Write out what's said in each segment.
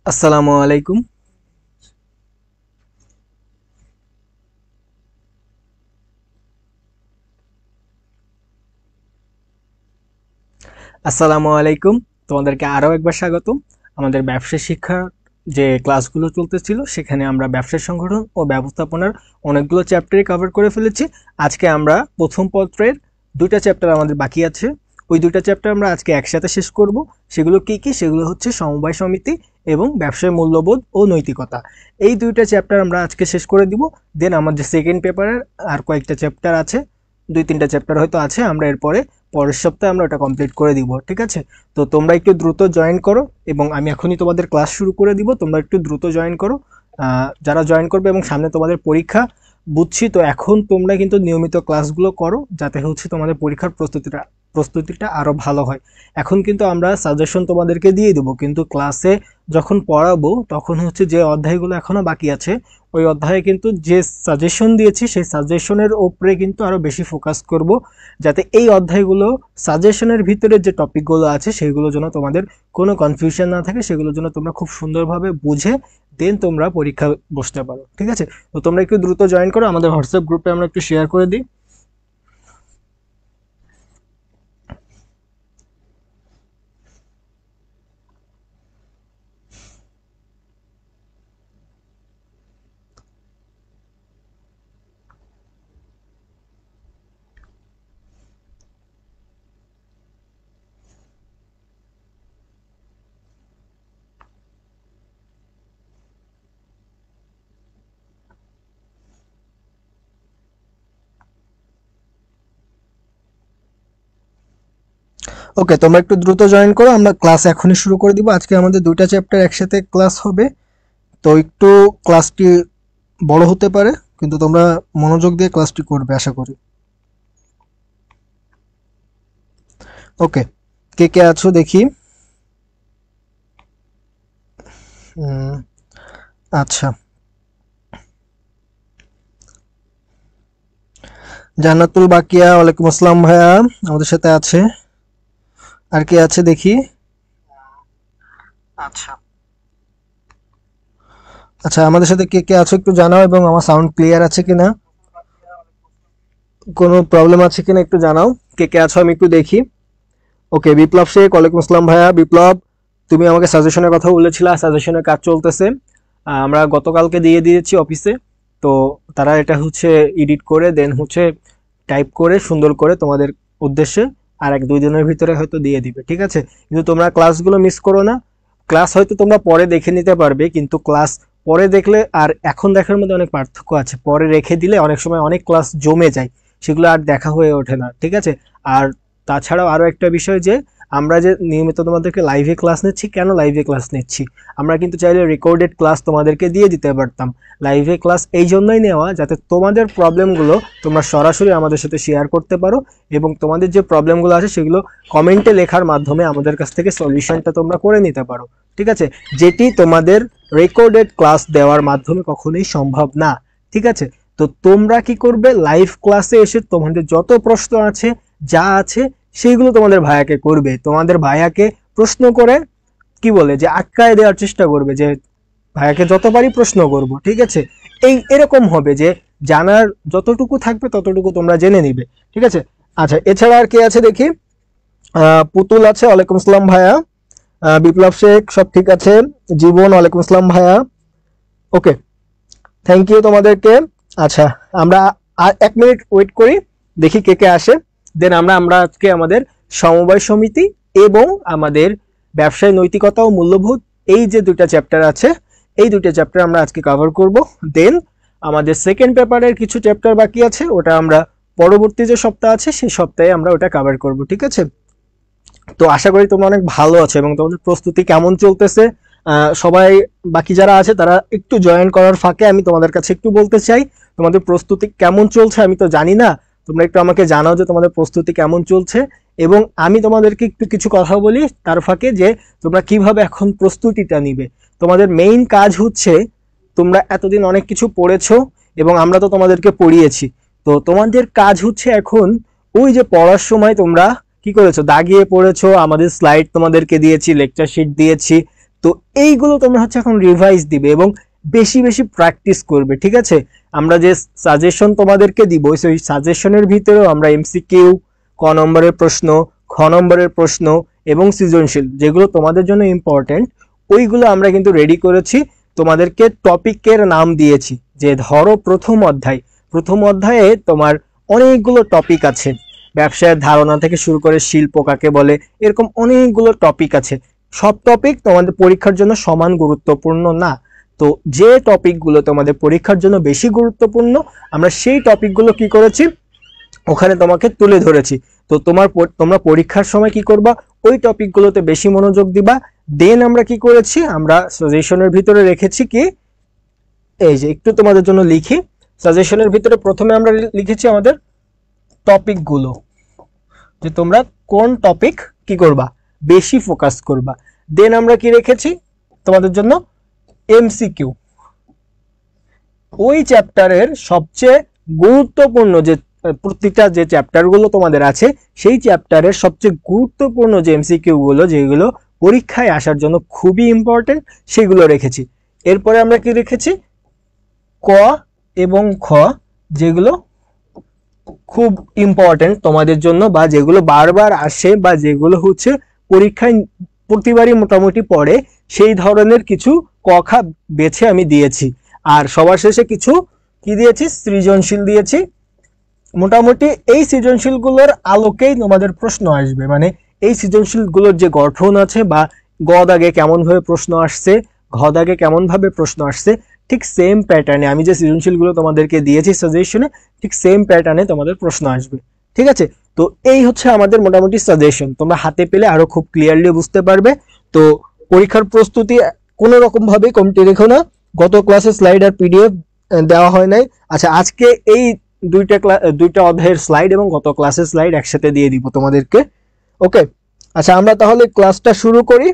আসসালামু আলাইকুম। আসসালামু আলাইকুম। তোমাদেরকে আরও একবার স্বাগতম। আমাদের ব্যবসা শিক্ষার যে ক্লাসগুলো চলতেছিল সেখানে আমরা ব্যবসা সংগঠন ও ব্যবস্থাপনার অনেকগুলো চ্যাপ্টারই কভার করে ফেলেছি। আজকে আমরা প্রথম পত্রের দুইটা চ্যাপ্টার আমাদের বাকি আছে। ওই দুইটা চ্যাপ্টার আমরা আজকে একসাথে শেষ করব। সেগুলো কি কি? সেগুলো হচ্ছে সমবায় সমিতি এবং ব্যবসায় মূল্যবোধ ও নৈতিকতা। এই দুইটা চ্যাপ্টার আমরা আজকে শেষ করে দিব। দেন আমাদের সেকেন্ড পেপারের আর কয়েকটা চ্যাপ্টার আছে, দুই তিনটা চ্যাপ্টার হয়তো আছে, আমরা এরপরে পরের সপ্তাহে আমরা ওটা কমপ্লিট করে দিব। ঠিক আছে? তো তোমরা একটু দ্রুত জয়েন করো এবং আমি এখনই তোমাদের ক্লাস শুরু করে দিব। তোমরা একটু দ্রুত জয়েন করো। যারা জয়েন করবে এবং সামনে তোমাদের পরীক্ষা, বুঝছি তো এখন তোমরা কিন্তু নিয়মিত ক্লাসগুলো করো যাতে হচ্ছে তোমাদের পরীক্ষার প্রস্তুতিটা আরো ভালো হয়। এখন কিন্তু আমরা সাজেশন তোমাদেরকে দিয়ে দেবো, কিন্তু ক্লাসে যখন পড়াবো তখন হচ্ছে যে অধ্যায়গুলো এখনো বাকি আছে ওই অধ্যায়ে কিন্তু যে সাজেশন দিয়েছি সেই সাজেশনের উপরে কিন্তু আরো বেশি ফোকাস করব, যাতে এই অধ্যায়গুলো সাজেশনের ভিতরে যে টপিকগুলো আছে সেগুলো যেন তোমাদের কোনো কনফিউশন না থাকে, সেগুলো যেন তোমরা খুব সুন্দরভাবে বুঝে দেন তোমরা পরীক্ষা বসতে পারো। ঠিক আছে? তো তোমরা একটু দ্রুত জয়েন করো। আমাদের হোয়াটসঅ্যাপ গ্রুপে আমরা একটু শেয়ার করে দিই। ওকে, তোমরা একটু দ্রুত জয়েন করো। আমরা ক্লাস এখনই শুরু করে দিব। আজকে আমাদের দুইটা চ্যাপ্টার একসাথে ক্লাস হবে, তো একটু ক্লাসটি বড় হতে পারে, কিন্তু তোমরা মনোযোগ দিয়ে ক্লাসটি করবে আশা করি। ওকে, কে কে আছো দেখি। উম, আচ্ছা, জান্নাতুল বাকিয়া, ওয়ালাইকুম আসসালাম ভাইয়া, আমাদের সাথে আছে। আর কে আছে দেখি। আচ্ছা আচ্ছা, আমাদের সাথে কে কে আছো একটু জানাও, এবং আমার সাউন্ড ক্লিয়ার আছে কিনা, কোনো প্রবলেম আছে কিনা একটু জানাও। কে কে আছো আমি একটু দেখি। ওকে, বিপ্লব শেখ, ওয়ালাইকুম আসসালাম ভাইয়া। বিপ্লব, তুমি আমাকে সাজেশনের কথা বলেছিলা, সাজেশনের কাজ চলতেছে। আমরা গতকালকে দিয়ে দিয়েছি অফিসে। তো তারা এটা হচ্ছে এডিট করে দেন হচ্ছে টাইপ করে সুন্দর করে তোমাদের উদ্দেশ্যে আর এক দুই দিনের ভিতরে হয়তো দিয়ে দিবে। ঠিক আছে? কিন্তু তোমরা ক্লাসগুলো মিস করো না। ক্লাস হয়তো তোমরা পরে দেখে নিতে পারবে, কিন্তু ক্লাস পরে দেখলে আর এখন দেখার মধ্যে অনেক পার্থক্য আছে। পরে রেখে দিলে অনেক সময় অনেক ক্লাস জমে যায়, সেগুলো আর দেখা হয়ে ওঠে না। ঠিক আছে? আর তাছাড়াও আরো একটা বিষয় যে আমরা যে নিয়মিত তোমাদেরকে লাইভে ক্লাস নিচ্ছি, কেন লাইভে ক্লাস নিচ্ছি? আমরা কিন্তু চাইলে রেকর্ডেড ক্লাস তোমাদেরকে দিয়ে দিতে পারতাম। লাইভে ক্লাস এই জন্যই নেওয়া যাতে তোমাদের প্রবলেমগুলো তোমরা সরাসরি আমাদের সাথে শেয়ার করতে পারো, এবং তোমাদের যে প্রবলেমগুলো আছে সেগুলো কমেন্টে লেখার মাধ্যমে আমাদের কাছ থেকে সলিউশনটা তোমরা করে নিতে পারো। ঠিক আছে? যেটি তোমাদের রেকর্ডেড ক্লাস দেওয়ার মাধ্যমে কখনোই সম্ভব না। ঠিক আছে? তো তোমরা কি করবে, লাইভ ক্লাসে এসে তোমাদের যত প্রশ্ন আছে, যা আছে সেইগুলো তোমাদের ভাইয়াকে করবে। তোমাদের ভাইয়াকে প্রশ্ন করে কি বলে যে আটকায় দেওয়ার চেষ্টা করবে, যে ভাইয়াকে যতবারই প্রশ্ন করব। ঠিক আছে? এই এরকম হবে যে জানার যতটুকু থাকবে ততটুকু তোমরা জেনে নিবে। ঠিক আছে? আচ্ছা, এছাড়া আর কে আছে দেখি। পুতুল আছে, ওয়ালাইকুম আসসালাম ভাইয়া। বিপ্লব শেখ, সব ঠিক আছে। জীবন, ওয়ালাইকুম আসসালাম ভাইয়া। ওকে, থ্যাংক ইউ তোমাদেরকে। আচ্ছা, আমরা আর 1 মিনিট ওয়েট করি, দেখি কে কে আসে। দেন আমরা আজকে আমাদের সমবায় সমিতি এবং আমাদের ব্যবসায় নৈতিকতা ও মূল্যবোধ, এই যে দুইটা চ্যাপ্টার আছে, এই দুইটা চ্যাপ্টার আমরা আজকে কভার করব। দেন আমাদের সেকেন্ড পেপারের কিছু চ্যাপ্টার বাকি আছে, ওটা আমরা পরবর্তী যে সপ্তাহ আছে সেই সপ্তাহে আমরা ওটা কভার করব। ঠিক আছে? তো আশা করি তোমরা অনেক ভালো আছো এবং তোমাদের প্রস্তুতি কেমন চলতেছে। সবাই বাকি যারা আছে তারা একটু জয়েন করার ফাঁকে আমি তোমাদের কাছে একটু বলতে চাই, তোমাদের প্রস্তুতি কেমন চলছে আমি তো জানি না, তোমরা একটু আমাকে জানাও যে তোমাদের প্রস্তুতি কেমন চলছে, এবং আমি তোমাদেরকে একটু কিছু কথা বলি তার ফাঁকে যে তোমরা কিভাবে এখন প্রস্তুতিটা নিবে। তোমাদের মেইন কাজ হচ্ছে, তোমরা এতদিন অনেক কিছু পড়েছো এবং আমরা তো তোমাদেরকে পড়িয়েছি, তো তোমাদের কাজ হচ্ছে এখন ওই যে পড়ার সময় তোমরা কি করেছো, দাগিয়ে পড়েছো, আমাদের স্লাইড তোমাদেরকে দিয়েছি, লেকচার শিট দিয়েছি, তো এইগুলো তোমরা হচ্ছে এখন রিভাইজ দিবে এবং বেশি বেশি প্র্যাকটিস করবে, ঠিক আছে। আমরা যে সাজেশন তোমাদেরকে দিব সেই সাজেশনের ভিতরেও আমরা এমসিকিউ, ক নম্বরের প্রশ্ন, খ নম্বরের প্রশ্ন এবং সৃজনশীল যেগুলো তোমাদের জন্য ইম্পর্টেন্ট ওইগুলো আমরা কিন্তু রেডি করেছি। তোমাদেরকে টপিকের নাম দিয়েছি যে ধরো প্রথম অধ্যায়ে তোমার অনেকগুলো টপিক আছে, ব্যবসায়ের ধারণা থেকে শুরু করে শিল্প কাকে বলে, এরকম অনেকগুলো টপিক আছে। সব টপিক তোমাদের পরীক্ষার জন্য সমান গুরুত্বপূর্ণ না। তো যে টপিকগুলো তোমাদের পরীক্ষার জন্য বেশি গুরুত্বপূর্ণ আমরা সেই টপিকগুলো কি করেছি ওখানে তোমাকে তুলে ধরেছি। তো তোমরা পরীক্ষার সময় কি করবা, ওই টপিকগুলোতে বেশি মনোযোগ দিবা। দেন আমরা কি করেছি, আমরা সাজেশনের ভিতরে রেখেছি কি, এই যে একটু তোমাদের জন্য লিখি, সাজেশনের ভিতরে প্রথমে আমরা লিখেছি আমাদের টপিকগুলো, যে তোমরা কোন টপিক কি করবা, বেশি ফোকাস করবা। দেন আমরা কি রেখেছি তোমাদের জন্য এমসিকিউ, ওই চ্যাপ্টারের সবচেয়ে গুরুত্বপূর্ণ যে প্রতিটা যে চ্যাপ্টারগুলো তোমাদের আছে সেই চ্যাপ্টারের সবচেয়ে গুরুত্বপূর্ণ যে এমসিকিউ গুলো যেগুলো পরীক্ষায় আসার জন্য খুবই ইম্পর্টেন্ট সেগুলো রেখেছি। এরপরে আমরা কি রেখেছি, ক এবং খ যেগুলো খুব ইম্পর্টেন্ট তোমাদের জন্য বা যেগুলো বারবার আসে বা যেগুলো হচ্ছে পরীক্ষায় প্রতিবারই মোটামুটি পড়ে, সেই ধরনের কিছু কথা বেছে আমি দিয়েছি। আর সবার শেষে কিছু কি দিয়েছি, সৃজনশীল দিয়েছি। মোটামুটি এই সৃজনশীলগুলোর আলোকেই তোমাদের প্রশ্ন আসবে, মানে এই সৃজনশীলগুলোর যে গঠন আছে বা গ দাগে কেমন ভাবে প্রশ্ন আসছে, ঘ দাগে কেমন ভাবে প্রশ্ন আসছে, ঠিক সেম প্যাটার্নে আমি যে সৃজনশীলগুলো তোমাদেরকে দিয়েছি সাজেশনে ঠিক সেম প্যাটার্নে তোমাদের প্রশ্ন আসবে, ঠিক আছে। তো এই হচ্ছে আমাদের মোটামুটি সাজেশন, তোমরা হাতে পেলে আরো খুব ক্লিয়ারলি বুঝতে পারবে। তো পরীক্ষার প্রস্তুতি কোনো রকম ভাবে কমতি রেখো না। গত ক্লাসে স্লাইড আর পিডিএফ দেওয়া হয় নাই, আচ্ছা আজকে এই দুইটা অধ্যায়ের স্লাইড এবং গত ক্লাসের স্লাইড একসাথে দিয়ে দিব তোমাদেরকে, ওকে। আচ্ছা আমরা তাহলে ক্লাসটা শুরু করি,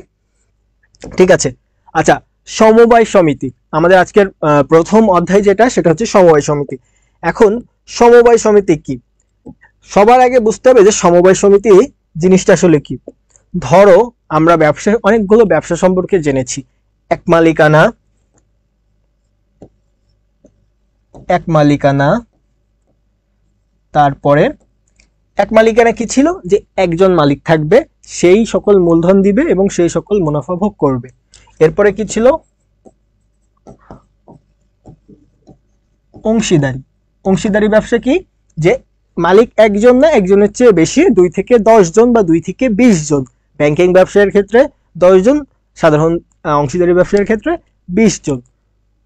ঠিক আছে। আচ্ছা সমবায় সমিতি আমাদের আজকের প্রথম অধ্যায় যেটা সেটা হচ্ছে সমবায় সমিতি। এখন সমবায় সমিতি কি, সবার আগে বুঝতে হবে যে সমবায় সমিতি জিনিসটা আসলে কি। ধরো আমরা অনেকগুলো ব্যবসা সম্পর্কে জেনেছি, এক মালিকানা, তারপরে এক মালিকানা কি ছিল, যে একজন মালিক থাকবে, সেই সকল মূলধন দিবে এবং সেই সকল মুনাফা ভোগ করবে। এরপরে কি ছিল, অংশীদারি ব্যবসা কি, যে মালিক একজন না একজনের চেয়ে বেশি, 2 থেকে 10 জন বা 2 থেকে 20 জন। ব্যাংকিং ব্যবসায়ের ক্ষেত্রে 10 জন, সাধারণ অংশীদারি ব্যবসায়ের ক্ষেত্রে 20 জন।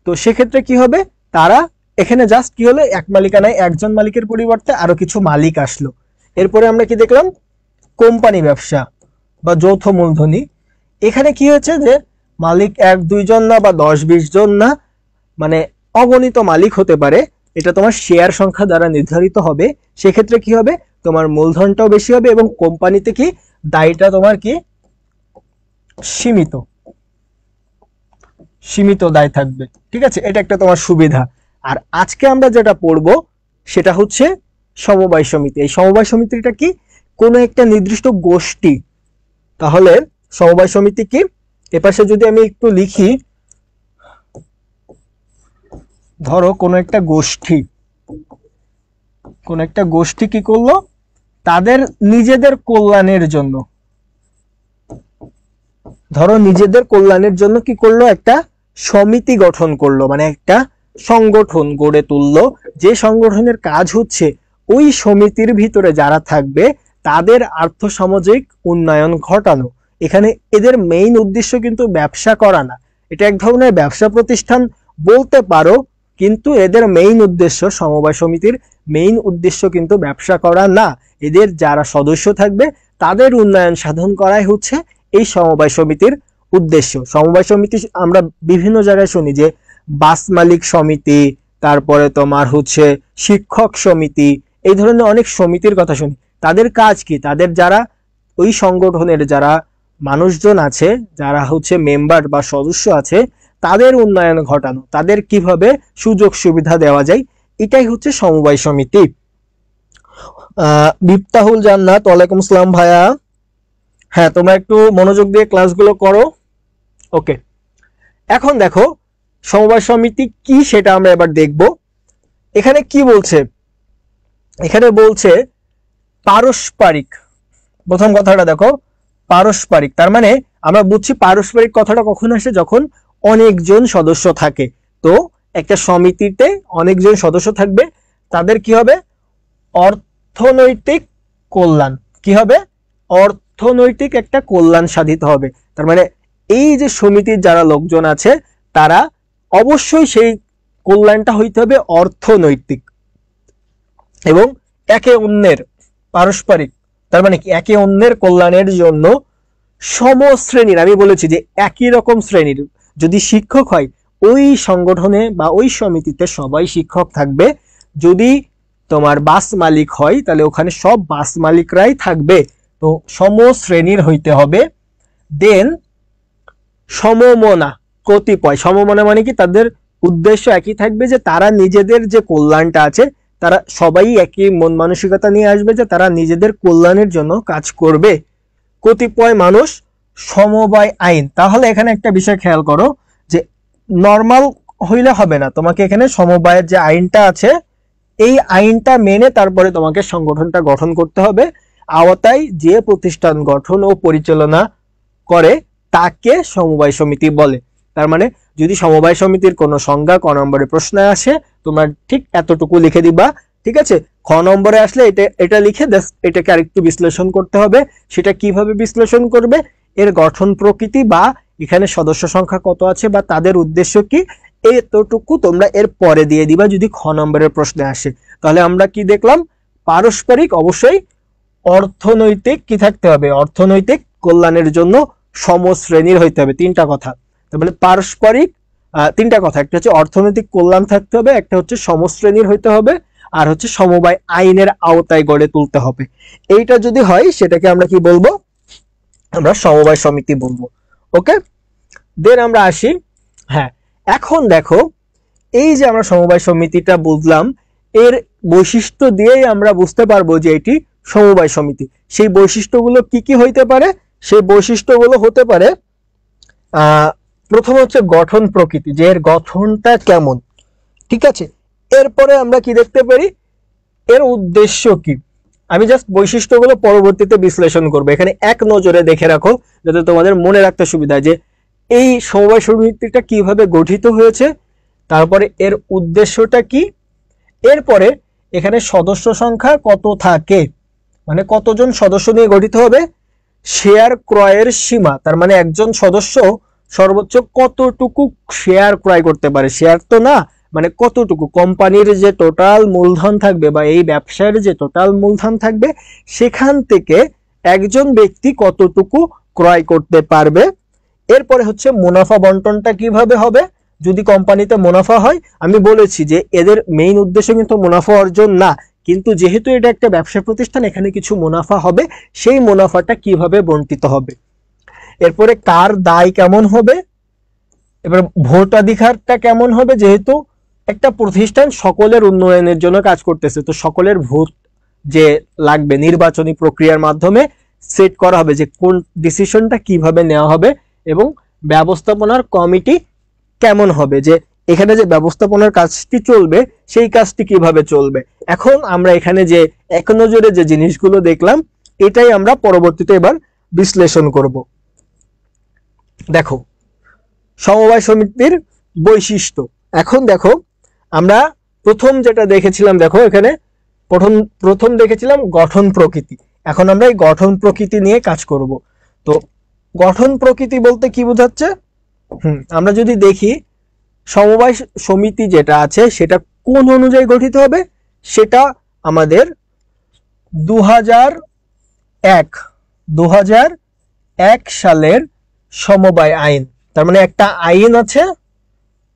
তো সেক্ষেত্রে কি হবে, তারা এখানে জাস্ট কি হলো, এক মালিকানায় একজন মালিকের পরিবর্তে আরো কিছু মালিক আসলো। এরপরে আমরা কি দেখলাম, কোম্পানি ব্যবসা বা যৌথ মূলধনী। এখানে কি হয়েছে যে মালিক 1-2 জন না বা 10-20 জন না, মানে অগণিত মালিক হতে পারে, এটা তোমার শেয়ার সংখ্যা দ্বারা নির্ধারিত হবে। সেক্ষেত্রে কি হবে, তোমার মূলধনটাও বেশি হবে এবং কোম্পানিতে কি দায়টা তোমার কি সীমিত দায় থাকবে, ঠিক আছে। এটা একটা তোমার সুবিধা। আর আজকে আমরা যেটা পড়বো সেটা হচ্ছে সমবায় সমিতি। এই সমবায় সমিতিটা কি, কোনো একটা নির্দিষ্ট গোষ্ঠী। তাহলে সমবায় সমিতি কি, এপাশে যদি আমি একটু লিখি, ধরো কোনো একটা গোষ্ঠী কি করলো, তাদের নিজেদের কল্যাণের জন্য, ধরো নিজেদের কল্যাণের জন্য কি করলো, একটা সমিতি গঠন করলো, মানে একটা সংগঠন গড়ে তুললো, যে সংগঠনের কাজ হচ্ছে ওই সমিতির ভিতরে যারা থাকবে তাদের আর্থসামাজিক উন্নয়ন ঘটানো। এখানে এদের মেইন উদ্দেশ্য কিন্তু ব্যবসা করা না, এটা এক ধরনের ব্যবসা প্রতিষ্ঠান বলতে পারো, কিন্তু এদের মেইন উদ্দেশ্য, সমবায় সমিতির মেইন উদ্দেশ্য কিন্তু ব্যবসা করা না। এদের যারা সদস্য থাকবে তাদের উন্নয়ন সাধন করাই হচ্ছে এই সমবায় সমিতির উদ্দেশ্য। সমবায় সমিতি আমরা বিভিন্ন জায়গায় শুনি, যে বাস মালিক সমিতি, তারপরে তোমার হচ্ছে শিক্ষক সমিতি, এই ধরনের অনেক সমিতির কথা শুনি। তাদের কাজ কি, তাদের যারা ওই সংগঠনের যারা মানুষজন আছে, যারা হচ্ছে মেম্বার বা সদস্য আছে, তাদের উন্নয়ন ঘটানো, তাদের কিভাবে সুযোগ সুবিধা দেওয়া যায়, এটাই হচ্ছে সমবায় সমিতি। বিফতাহুল জান্নাত, ওয়ালাইকুম আসসালাম ভাইয়া। হ্যাঁ তোমরা একটু মনোযোগ দিয়ে ক্লাসগুলো করো, ওকে, এখন দেখো সমবায় সমিতি কি সেটা আমরা এবার দেখব। এখানে কি বলছে, এখানে বলছে পারস্পরিক। প্রথম কথাটা দেখো পারস্পরিক, তার মানে আমরা বুঝছি পারস্পরিক কথাটা কখন আসে, যখন অনেকজন সদস্য থাকে। তো একটা সমিতিতে অনেকজন সদস্য থাকবে, তাদের কি হবে, অর্থনৈতিক কল্যাণ, কি হবে, অর্থনৈতিক একটা কল্যাণ সাধিত হবে। তার মানে এই যে সমিতির যারা লোকজন আছে তারা অবশ্যই সেই কল্যাণটা হইতে হবে অর্থনৈতিক এবং একে অন্যের পারস্পরিক, তার মানে কি একে অন্যের কল্যাণের জন্য সমশ্রেণীর, আমি বলেছি যে একই রকম শ্রেণীর যদি শিক্ষক হয় ওই সংগঠনে বা ওই সমিতিতে সবাই শিক্ষক থাকবে। যদি তোমার বাস মালিক হয় তাহলে ওখানে সব বাস মালিকরাই থাকবে। তো সমশ্রেণীর হইতে হবে। দেন সমমনা কতিপয়, সমমনা মানে কি তাদের উদ্দেশ্য একই থাকবে, যে তারা নিজেদের যে কল্যাণটা আছে তারা সবাই একই মন মানসিকতা নিয়ে আসবে যে তারা নিজেদের কল্যাণের জন্য কাজ করবে। কতিপয় মানুষ সমবায় আইন, তাহলে এখানে একটা বিষয় খেয়াল করো যে নর্মাল হইলে হবে না, তোমাকে এখানে সমবায়ের যে আইনটা আছে এই আইনটা মেনে তারপরে তোমাকে সংগঠনটা গঠন করতে হবে। আওতায় যে প্রতিষ্ঠান গঠন ও পরিচালনা করে তাকে সমবায় সমিতি বলে। তার মানে যদি সমবায় সমিতির কোনো সংজ্ঞা ক নম্বরে প্রশ্ন আসে তোমরা ঠিক এতটুকু লিখে দিবা, ঠিক আছে। খ নম্বরে আসলে এটা লিখে এটাকে আরেকটু বিশ্লেষণ করতে হবে। সেটা কিভাবে বিশ্লেষণ করবে, এর গঠন প্রকৃতি বা এখানে সদস্য সংখ্যা কত আছে বা তাদের উদ্দেশ্য কি, এতটুকু তোমরা এর পরে দিয়ে দিবা যদি খ নম্বরের প্রশ্নে আসে। তাহলে আমরা কি দেখলাম, পারস্পরিক অবশ্যই অর্থনৈতিক কি থাকতে হবে, অর্থনৈতিক কল্যাণের জন্য সমশ্রেণীর হইতে হবে। তিনটা কথা, তার মানে পারস্পরিক তিনটা কথা, একটা হচ্ছে অর্থনৈতিক কল্যাণ থাকতে হবে, একটা হচ্ছে সমশ্রেণীর হইতে হবে, আর হচ্ছে সমবায় আইনের আওতায় গড়ে তুলতে হবে। এইটা যদি হয় সেটাকে আমরা কি বলবো, আমরা সমবায় সমিতি বলবো। ওকে, দেন আমরা আসি, হ্যাঁ এখন দেখো এই যে আমরা সমবায় সমিতিটা বুঝলাম, এর বৈশিষ্ট্য দিয়েই আমরা বুঝতে পারবো যে এটি সমবায় সমিতি। সেই বৈশিষ্ট্যগুলো কি কি হইতে পারে, সেই বৈশিষ্ট্যগুলো হতে পারে প্রথম হচ্ছে গঠন প্রকৃতি, যে এর গঠনটা কেমন, ঠিক আছে। এরপরে আমরা কি দেখতে পারি, এর উদ্দেশ্য কি। আমি জাস্ট বৈশিষ্ট্যগুলো পরবর্তীতে বিশ্লেষণ করবো, এখানে এক নজরে দেখে রাখো যাতে তোমাদের মনে রাখতে সুবিধা হয় যে এই সমবায় সমিতিটা কিভাবে গঠিত হয়েছে, তারপরে এর উদ্দেশ্যটা কি, এরপরে এখানে সদস্য সংখ্যা কত থাকে, মানে কতজন সদস্য নিয়ে গঠিত হবে, শেয়ার ক্রয়ের সীমা, তার মানে একজন সদস্য সর্বোচ্চ কতটুকু শেয়ার ক্রয় করতে পারে, শেয়ার তো না, মানে কতটুকু কোম্পানির যে টোটাল মূলধন থাকবে বা এই ব্যবসার যে টোটাল মূলধন থাকবে সেখান থেকে একজন ব্যক্তি কতটুকু ক্রয় করতে পারবে। এরপরে হচ্ছে মুনাফা বন্টনটা কিভাবে হবে, যদি কোম্পানিতে মুনাফা হয়, আমি বলেছি যে এদের মেইন উদ্দেশ্য কিন্তু মুনাফা অর্জন না, কিন্তু যেহেতু এটা একটা ব্যবসা প্রতিষ্ঠান এখানে কিছু মুনাফা হবে, সেই মুনাফাটা কিভাবে বন্টিত হবে। এরপরে কার দায় কেমন হবে, এবার ভোটাধিকারটা কেমন হবে, যেহেতু একটা প্রতিষ্ঠান সকলের উন্নয়নের জন্য কাজ করতেছে তো সকলের ভোট যে লাগবে নির্বাচনী প্রক্রিয়ার মাধ্যমে সেট করা হবে যে কোন ডিসিশনটা কিভাবে নেওয়া হবে, এবং ব্যবস্থাপনার কমিটি কেমন হবে, যে এখানে যে ব্যবস্থাপনার কাজটি চলবে সেই কাজটি কিভাবে চলবে। এখন আমরা এখানে যে এক নজরে যে জিনিসগুলো দেখলাম এটাই আমরা পরবর্তীতে এবার বিশ্লেষণ করব। দেখো সমবায় সমিতির বৈশিষ্ট্য, এখন দেখো আমরা প্রথম যেটা দেখেছিলাম, দেখো এখানে প্রথম দেখেছিলাম গঠন প্রকৃতি, এখন আমরা এই গঠন প্রকৃতি নিয়ে কাজ করব। তো গঠন প্রকৃতি বলতে কি বোঝাচ্ছে, আমরা যদি দেখি সমবায় সমিতি যেটা আছে সেটা কোন অনুযায়ী গঠিত হবে, সেটা আমাদের 2001 সালের সমবায় আইন, তার মানে একটা আইন আছে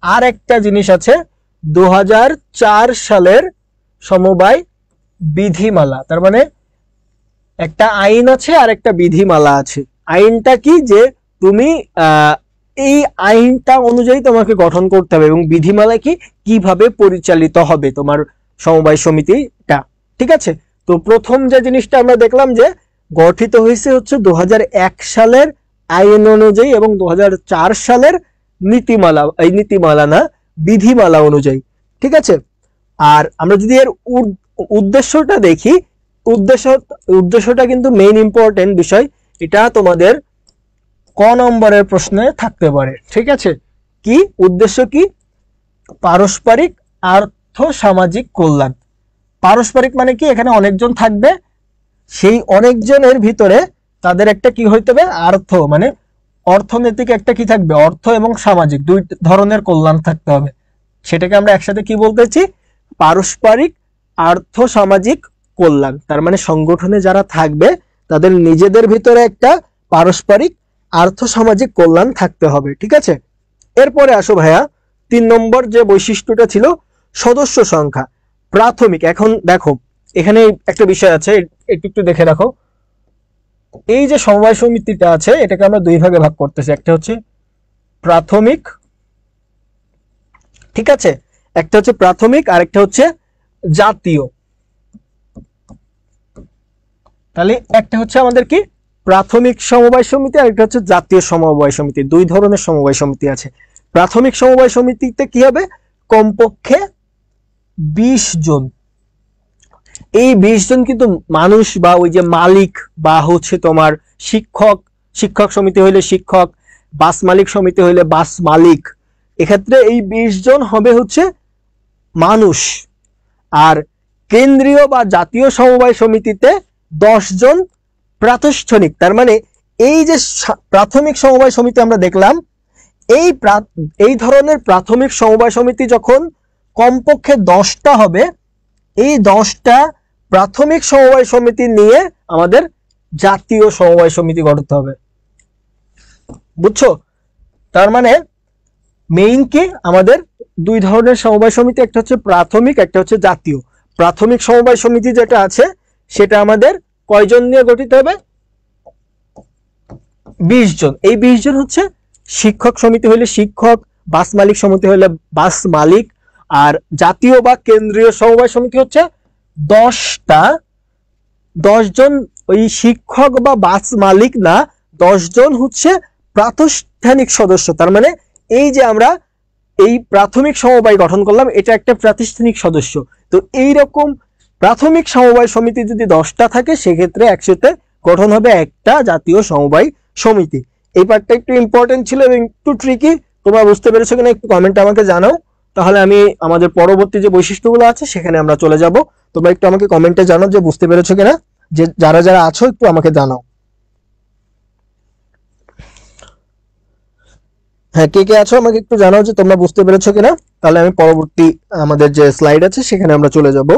আর একটা জিনিস আছে 2004 সালের সমবায় বিধিমালা, তার মানে একটা আইন আছে আর একটা বিধিমালা আছে। আইনটা কি, যে তুমি এই আইনটা অনুযায়ী তোমাকে গঠন করতে হবে, এবং বিধিমালা কি কিভাবে পরিচালিত হবে তোমার সমবায় সমিতিটা, ঠিক আছে। তো প্রথম যে জিনিসটা আমরা দেখলাম যে গঠিত হয়েছে হচ্ছে 2001 সালের আইন অনুযায়ী এবং 2004 সালের নীতিমালা, এই নীতিমালা না বিধিমালা অনুযায়ী, ঠিক আছে। আর আমরা যদি এর উদ্দেশ্যটা দেখি, উদ্দেশ্যটা কিন্তু মেইন ইম্পর্টেন্ট বিষয়, এটা তোমাদের ক নম্বরের প্রশ্নে থাকতে পারে, ঠিক আছে। কি উদ্দেশ্য? কি পারস্পরিক আর্থ সামাজিক কল্যাণ। পারস্পরিক মানে কি, এখানে অনেকজন থাকবে, সেই অনেকজনের ভিতরে তাদের একটা কি হইতে হবে, আর্থ মানে অর্থনৈতিক একটা কি থাকবে, অর্থ এবং সামাজিক দুই ধরনের কল্যাণ থাকতে হবে। সেটাকে আমরা একসাথে কি বলতেছি, পারস্পরিক আর্থ সামাজিক কল্যাণ। তার মানে সংগঠনে যারা থাকবে তাদের নিজেদের ভিতরে একটা পারস্পরিক আর্থ সামাজিক কল্যাণ থাকতে হবে, ঠিক আছে। এরপরে আসো ভাইয়া 3 নম্বর যে বৈশিষ্ট্যটা ছিল, সদস্য সংখ্যা প্রাথমিক। এখন দেখো এখানে একটা বিষয় আছে, একটু দেখে রাখো। এই যে সমবায় সমিতিটা আছে এটাকে আমরা দুই ভাগে ভাগ করতেছি, একটা হচ্ছে প্রাথমিক, ঠিক আছে, একটা হচ্ছে প্রাথমিক আর একটা হচ্ছে জাতীয়। তাহলে একটা হচ্ছে আমাদের কি প্রাথমিক সমবায় সমিতি আর একটা হচ্ছে জাতীয় সমবায় সমিতি। দুই ধরনের সমবায় সমিতি আছে। প্রাথমিক সমবায় সমিতিতে কি হবে, কমপক্ষে 20 জন। এই 20 জন কিন্তু মানুষ বা ওই যে মালিক বা হচ্ছে তোমার শিক্ষক সমিতি হইলে শিক্ষক, বাস মালিক সমিতি হইলে বাস মালিক, এক্ষেত্রে এই 20 জন হবে হচ্ছে মানুষ। আর কেন্দ্রীয় বা জাতীয় সমবায় সমিতিতে 10 জন প্রাতিষ্ঠানিক। তার মানে এই যে প্রাথমিক সমবায় সমিতি আমরা দেখলাম, এই ধরনের প্রাথমিক সমবায় সমিতি যখন কমপক্ষে 10টা হবে, এই 10টা প্রাথমিক সমবায় সমিতি নিয়ে আমাদের জাতীয় সমবায় সমিতি গঠন হবে, বুঝছো। তার মানে মেইন কি, আমাদের দুই ধরনের সমবায় সমিতি, একটা হচ্ছে প্রাথমিক, একটা হচ্ছে জাতীয়। প্রাথমিক সমবায় সমিতি যেটা আছে সেটা আমাদের কয়জন নিয়ে গঠিত হবে, 20 জন। এই 20 জন হচ্ছে শিক্ষক সমিতি হইলে শিক্ষক, বাস মালিক সমিতি হইলে বাস মালিক। আর জাতীয় বা কেন্দ্রীয় সমবায় সমিতি হচ্ছে 10টা, 10 জন ওই শিক্ষক বা বাস মালিক না, 10 জন হচ্ছে প্রাতিষ্ঠানিক সদস্য। তার মানে এই যে আমরা এই প্রাথমিক সমবায় গঠন করলাম, এটা একটা প্রাতিষ্ঠানিক সদস্য। তো এইরকম প্রাথমিক সমবায় সমিতি যদি 10টা থাকে, সেক্ষেত্রে একসাথে গঠন হবে একটা জাতীয় সমবায় সমিতি। এই পার্টটা একটু ইম্পর্টেন্ট ছিল এবং একটু ট্রিকি। তোমরা বুঝতে পেরেছো কিনা একটু কমেন্টে আমাকে জানাও, তাহলে আমি আমাদের পরবর্তী যে বৈশিষ্ট্যগুলো আছে সেখানে আমরা চলে যাব। তোমরা একটু আমাকে কমেন্টে জানাও যে বুঝতে পেরেছো কিনা, যে যারা যারা আছো একটু আমাকে জানাও। হ্যাঁ, কে কে আছো আমাকে একটু জানাও যে তোমরা বুঝতে পেরেছো কিনা, তাহলে আমি পরবর্তী আমাদের যে স্লাইড আছে সেখানে আমরা চলে যাব।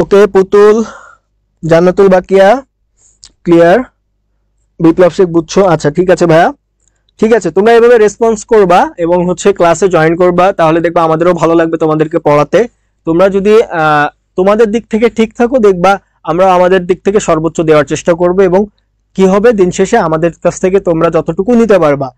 ওকে, পুতুল, জান্নাতুল বাকিয়া ক্লিয়ার, বিপ্লব শেখ বুঝছো, আচ্ছা ঠিক আছে ভাইয়া, ঠিক আছে। তোমরা এভাবে রেসপন্স করবা এবং হচ্ছে ক্লাসে জয়েন করবা, তাহলে দেখবা আমাদেরও ভালো লাগবে তোমাদেরকে পড়াতে। তোমরা যদি তোমাদের দিক থেকে ঠিক থাকো, দেখবা আমরা আমাদের দিক থেকে সর্বোচ্চ দেওয়ার চেষ্টা করব। এবং কি হবে, দিন শেষে আমাদের কাছ থেকে তোমরা যতটুকু নিতে পারবা।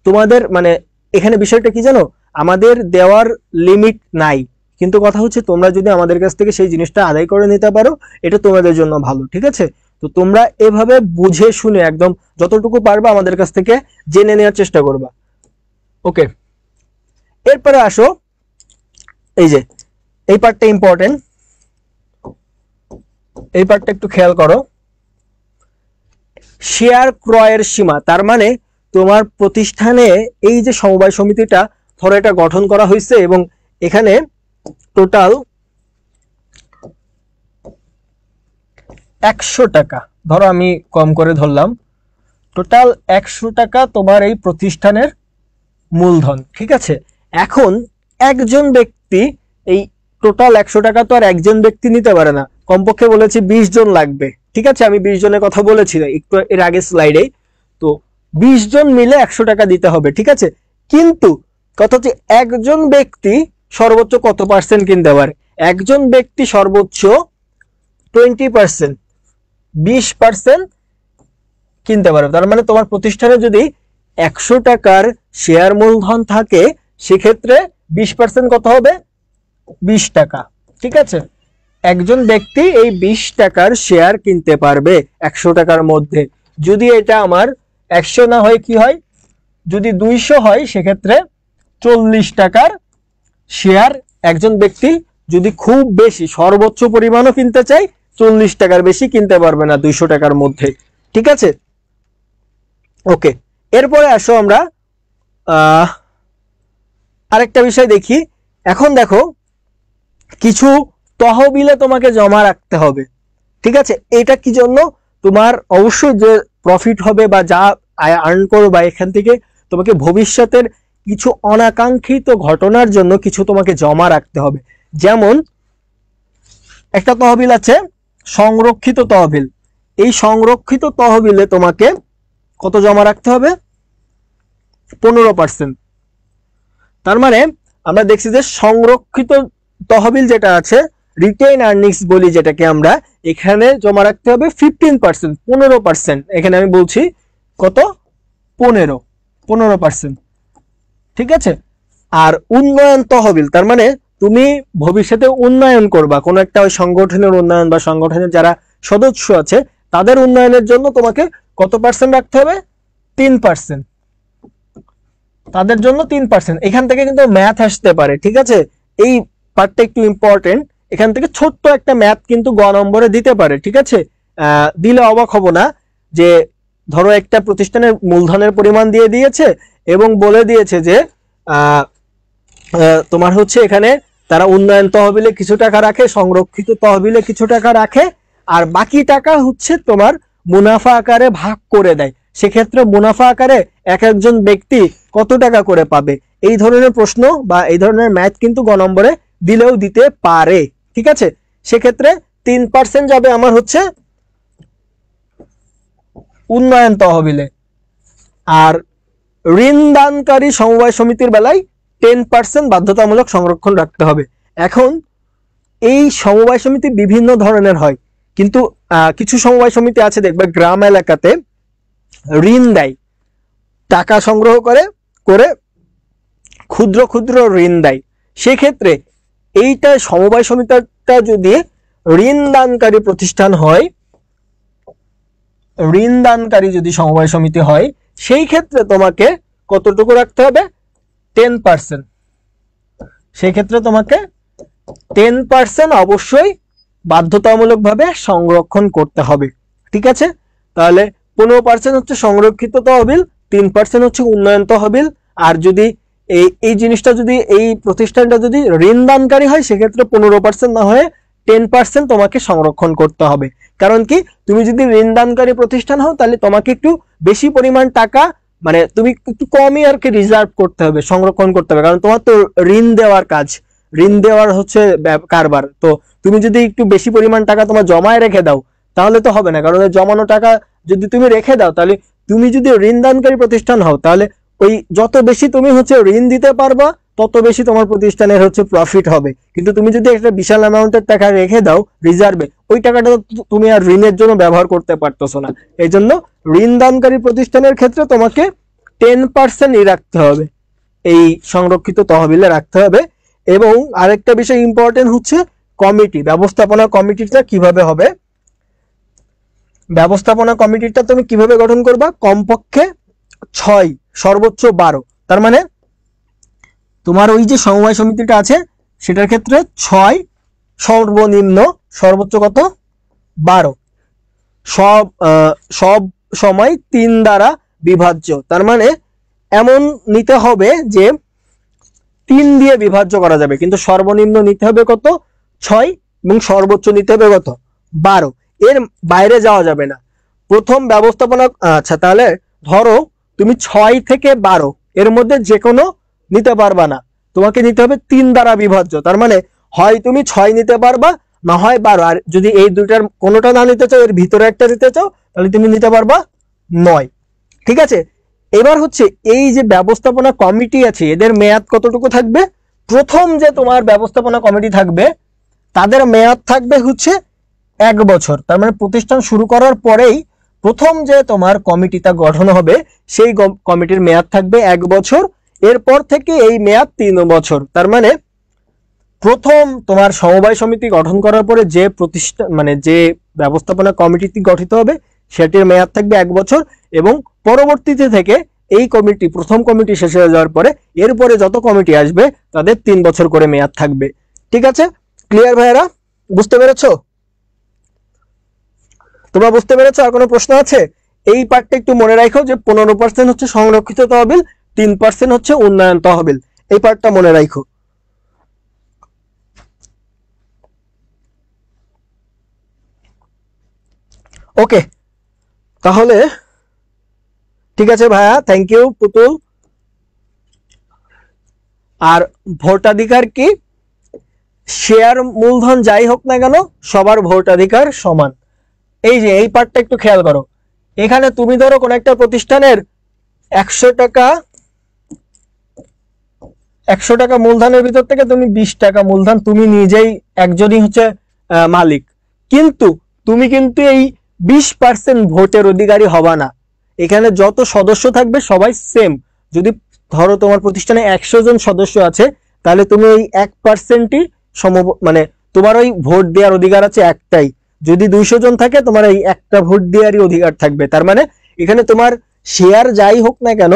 তোমাদের মানে এখানে বিষয়টা কি জানো, আমাদের দেওয়ার লিমিট নাই, কিন্তু কথা হচ্ছে তোমরা যদি আমাদের কাছ থেকে সেই জিনিসটা আদায় করে নিতে পারো, এটা তোমাদের জন্য ভালো, ঠিক আছে। তো তোমরা এভাবে বুঝে শুনে একদম যতটুকু পারবা আমাদের কাছ থেকে জেনে নেওয়ার চেষ্টা করবা। ওকে, এরপরে আসো, এই যে এই পার্টটা ইম্পর্টেন্ট, এই পার্টটা একটু খেয়াল করো। শেয়ার ক্রয়ের সীমা, তার মানে তোমার প্রতিষ্ঠানে এই যে সমবায় সমিতিটা ধরো এটা গঠন করা হয়েছে এবং এখানে টোটাল 100 টাকা, ধরো আমি কম করে ধরলাম, টোটাল 100 টাকা তোমার এই প্রতিষ্ঠানের মূলধন, ঠিক আছে। এখন একজন ব্যক্তি এই টোটাল 100 টাকা তো আর একজন ব্যক্তি নিতে পারে না, কমপক্ষে বলেছি 20 জন লাগবে, ঠিক আছে। আমি 20 জনের কথা বলেছি একটু এর আগে স্লাইডে। তো 20 জন মিলে 100 টাকা দিতে হবে, ঠিক আছে। কিন্তু কথা হচ্ছে একজন ব্যক্তি সর্বোচ্চ কত পার্সেন্ট কিনতে পারে, একজন ব্যক্তি সর্বোচ্চ 20%, 20% কিনতে পারে। তার মানে তোমার প্রতিষ্ঠানে যদি 100 টাকার শেয়ার মূলধন থাকে, সেক্ষেত্রে 20% কত হবে, 20 টাকা, ঠিক আছে। একজন ব্যক্তি এই 20 টাকার শেয়ার কিনতে পারবে 100 টাকার মধ্যে। যদি এটা আমার 100 না হয় কি হয়, যদি 200 হয় সেক্ষেত্রে 40 টাকার শেয়ার একজন ব্যক্তি যদি খুব বেশি সর্বোচ্চ পরিমাণও কিনতে চাই 40 টাকার বেশি কিনতে পারবে না 200 টাকার মধ্যে। ঠিক আছে, ওকে। এরপরে আসো আমরা আরেকটা বিষয় দেখি। এখন দেখো কিছু তহবিলে তোমাকে জমা রাখতে হবে। ঠিক আছে, এটা কি জন্য? তোমার অবশ্যই যে প্রফিট হবে বা যা আর্ন করো বা এখান থেকে তোমাকে ভবিষ্যতের কিছু অনাকাঙ্ক্ষিত ঘটনার জন্য কিছু তোমাকে জমা রাখতে হবে। যেমন একটা তহবিল আছে সংরক্ষিত তহবিল। এই সংরক্ষিত তহবিলে তোমাকে কত জমা রাখতে হবে? 15%। তার মানে আমরা দেখছি যে সংরক্ষিত তহবিল যেটা আছে, রিটেইন আর্নিংস বলি যেটাকে আমরা, এখানে জমা রাখতে হবে 15%, 15%। এখানে আমি বলছি কত? 15%। ঠিক আছে। আর উন্নয়ন তহবিল, তার মানে তুমি ভবিষ্যতে উন্নয়ন করবা, কোনো একটা ওই সংগঠনের উন্নয়ন বা সংগঠনের যারা সদস্য আছে তাদের উন্নয়নের জন্য তোমাকে কত পার্সেন্ট রাখতে হবে? 3%। তাদের জন্য 3%। এখান থেকে কিন্তু ম্যাথ আসতে পারে। ঠিক আছে, এই পার্টটা একটু ইম্পর্টেন্ট। এখান থেকে ছোট্ট একটা ম্যাথ কিন্তু গ নম্বরে দিতে পারে। ঠিক আছে, দিলে অবাক হব না যে ধরো একটা প্রতিষ্ঠানের মূলধনের পরিমাণ দিয়ে দিয়েছে এবং বলে দিয়েছে যে তোমার হচ্ছে এখানে তারা উন্নয়ন তহবিলে কিছু টাকা রাখে, সংরক্ষিত তহবিলে কিছু টাকা রাখে, আর বাকি টাকা হচ্ছে তোমার মুনাফা আকারে ভাগ করে দেয়। সেক্ষেত্রে মুনাফা আকারে এক একজন ব্যক্তি কত টাকা করে পাবে, এই ধরনের প্রশ্ন বা এই ধরনের ম্যাথ কিন্তু গ নম্বরে দিলেও দিতে পারে। ঠিক আছে, সেক্ষেত্রে 3% যাবে আমার হচ্ছে উন্নয়ন তহবিলে। আর ঋণদানকারী সমবায় সমিতির বেলায় 10% বাধ্যতামূলক সংরক্ষণ রাখতে হবে। এখন এই সমবায় সমিতি বিভিন্ন ধরনের হয়, কিন্তু কিছু সমবায় সমিতি আছে দেখবে গ্রাম এলাকাতে ঋণ দেয়, টাকা সংগ্রহ করে করে ক্ষুদ্র ক্ষুদ্র ঋণ দেয়। সেক্ষেত্রে এইটা সমবায় সমিতিটা যদি ঋণদানকারী প্রতিষ্ঠান হয়, ঋণদানকারী যদি সমবায় সমিতি হয়, সেই ক্ষেত্রে তোমাকে কতটুকু রাখতে হবে? 10%। সেই ক্ষেত্রে তোমাকে 10% অবশ্যই বাধ্যতামূলকভাবে সংরক্ষণ করতে হবে। ঠিক আছে, তাহলে 15% হচ্ছে সংরক্ষিত তহবিল, 3% হচ্ছে উন্নয়ন তহবিল। আর যদি এই জিনিসটা যদি এই প্রতিষ্ঠানটা যদি ঋণদানকারী হয় সেক্ষেত্রে 15% না হয়ে 10% তোমাকে সংরক্ষণ করতে হবে। কারণ কি, তুমি যদি ঋণদানকারী প্রতিষ্ঠান হও তাহলে তোমাকে একটু বেশি পরিমাণ টাকা, মানে তুমি একটু কমই আর কি রিজার্ভ করতে হবে, সংরক্ষণ করতে হবে, কারণ তোমার তো ঋণ দেওয়ার কাজ, ঋণ দেওয়ার হচ্ছে কারবার। তো তুমি যদি একটু বেশি পরিমাণ টাকা তোমার জমায় রেখে দাও তাহলে তো হবে না, কারণ জমানো টাকা যদি তুমি রেখে দাও তাহলে তুমি যদি ঋণদানকারী প্রতিষ্ঠান হও তাহলে ওই যত বেশি তুমি হচ্ছে ঋণ দিতে পারবা তত বেশি তোমার প্রতিষ্ঠানের হচ্ছে প্রফিট হবে। কিন্তু তুমি যদি একটা বিশাল অ্যামাউন্টের টাকা রেখে দাও রিজার্ভে, ওই টাকাটা তুমি আর ঋণের জন্য ব্যবহার করতে পারতেছো না। এই জন্য ঋণদানকারী প্রতিষ্ঠানের ক্ষেত্রে তোমাকে 10% রাখতে হবে, এই সংরক্ষিত তহবিলে রাখতে হবে। এবং আরেকটা বিষয় ইম্পর্টেন্ট হচ্ছে কমিটি, ব্যবস্থাপনা কমিটিটা কিভাবে হবে। ব্যবস্থাপনা কমিটিটা তুমি কিভাবে গঠন করবা? কমপক্ষে 6, সর্বোচ্চ 12। তার মানে তোমার ওই যে সমবায় সমিতিটা আছে সেটার ক্ষেত্রে 6 সর্বনিম্ন, সর্বোচ্চ কত? 12। সব সময় 3 দ্বারা বিভাজ্য। তার মানে এমন নিতে হবে যে 3 দিয়ে বিভাজ্য করা যাবে, কিন্তু সর্বনিম্ন নিতে হবে কত? 6 এবং সর্বোচ্চ নিতে হবে কত? 12। এর বাইরে যাওয়া যাবে না। প্রথম ব্যবস্থাপনা, আচ্ছা তাহলে ধরো তুমি 6 থেকে 12 এর মধ্যে যে কোনো নিতে পারবা না, তোমাকে নিতে হবে 3 দ্বারা বিভাজ্য। তার মানে হয় তুমি 6 নিতে পারবা না হয় 12। আর যদি এই দুটার কোনোটা না নিতে চাও, এর ভিতরে একটা নিতে চাও, তাহলে তুমি নিতে পারবা 9। ঠিক আছে, এবার হচ্ছে এই যে ব্যবস্থাপনা কমিটি আছে এদের মেয়াদ কতটুকু থাকবে? প্রথম যে তোমার ব্যবস্থাপনা কমিটি থাকবে তাদের মেয়াদ থাকবে হচ্ছে 1 বছর। তার মানে প্রতিষ্ঠান শুরু করার পরেই প্রথম যে তোমার কমিটিটা গঠন হবে সেই কমিটির মেয়াদ থাকবে 1 বছর। এরপর থেকে এই মেয়াদ 3 বছর। তার মানে প্রথম তোমার সমবায় সমিতি গঠন করার পরে যে প্রতিষ্ঠান মানে যে ব্যবস্থাপনা কমিটি গঠিত হবে সেটির মেয়াদ থাকবে 1 বছর, এবং পরবর্তীতে থেকে এই কমিটি প্রথম কমিটি শেষ হয়ে যাওয়ার পরে এরপরে যত কমিটি আসবে তাদের 3 বছর করে মেয়াদ থাকবে। ঠিক আছে, ক্লিয়ার ভাইয়েরা? বুঝতে পেরেছো? তোমরা বুঝতে পেরেছো? আর কোনো প্রশ্ন আছে? এই পার্টটা একটু মনে রাখো যে 15% হচ্ছে সংরক্ষিত তহবিল, 3% হচ্ছে উন্নয়ন তহবিল। এই পার্টটা মনে রাখো। ওকে, তাহলে ঠিক আছে ভাইয়া, থ্যাংক ইউ পুতুল। আর ভোটাধিকার কি? শেয়ার মূলধন যাই হোক না কেন সবার ভোটাধিকার সমান। এই যে এই পার্টটা একটু খেয়াল করো। এখানে তুমি ধরো কোন একটা প্রতিষ্ঠানের 100 টাকা মূলধনের ভিতর থেকে তুমি 20 টাকা মূলধন তুমি নিজেই একজনই হচ্ছে মালিক, কিন্তু তুমি কিন্তু এই 20% ভোটের অধিকারী হবা না। এখানে যত সদস্য থাকবে সবাই সেম। যদি ধরো তোমার প্রতিষ্ঠানে 100 জন সদস্য আছে, তাহলে তুমি এই 1%ই মানে তোমার ওই ভোট দেওয়ার অধিকার আছে একটাই। যদি 200 জন থাকে তোমার এই একটা ভোট দেওয়ারই অধিকার থাকবে। তার মানে এখানে তোমার শেয়ার যাই হোক না কেন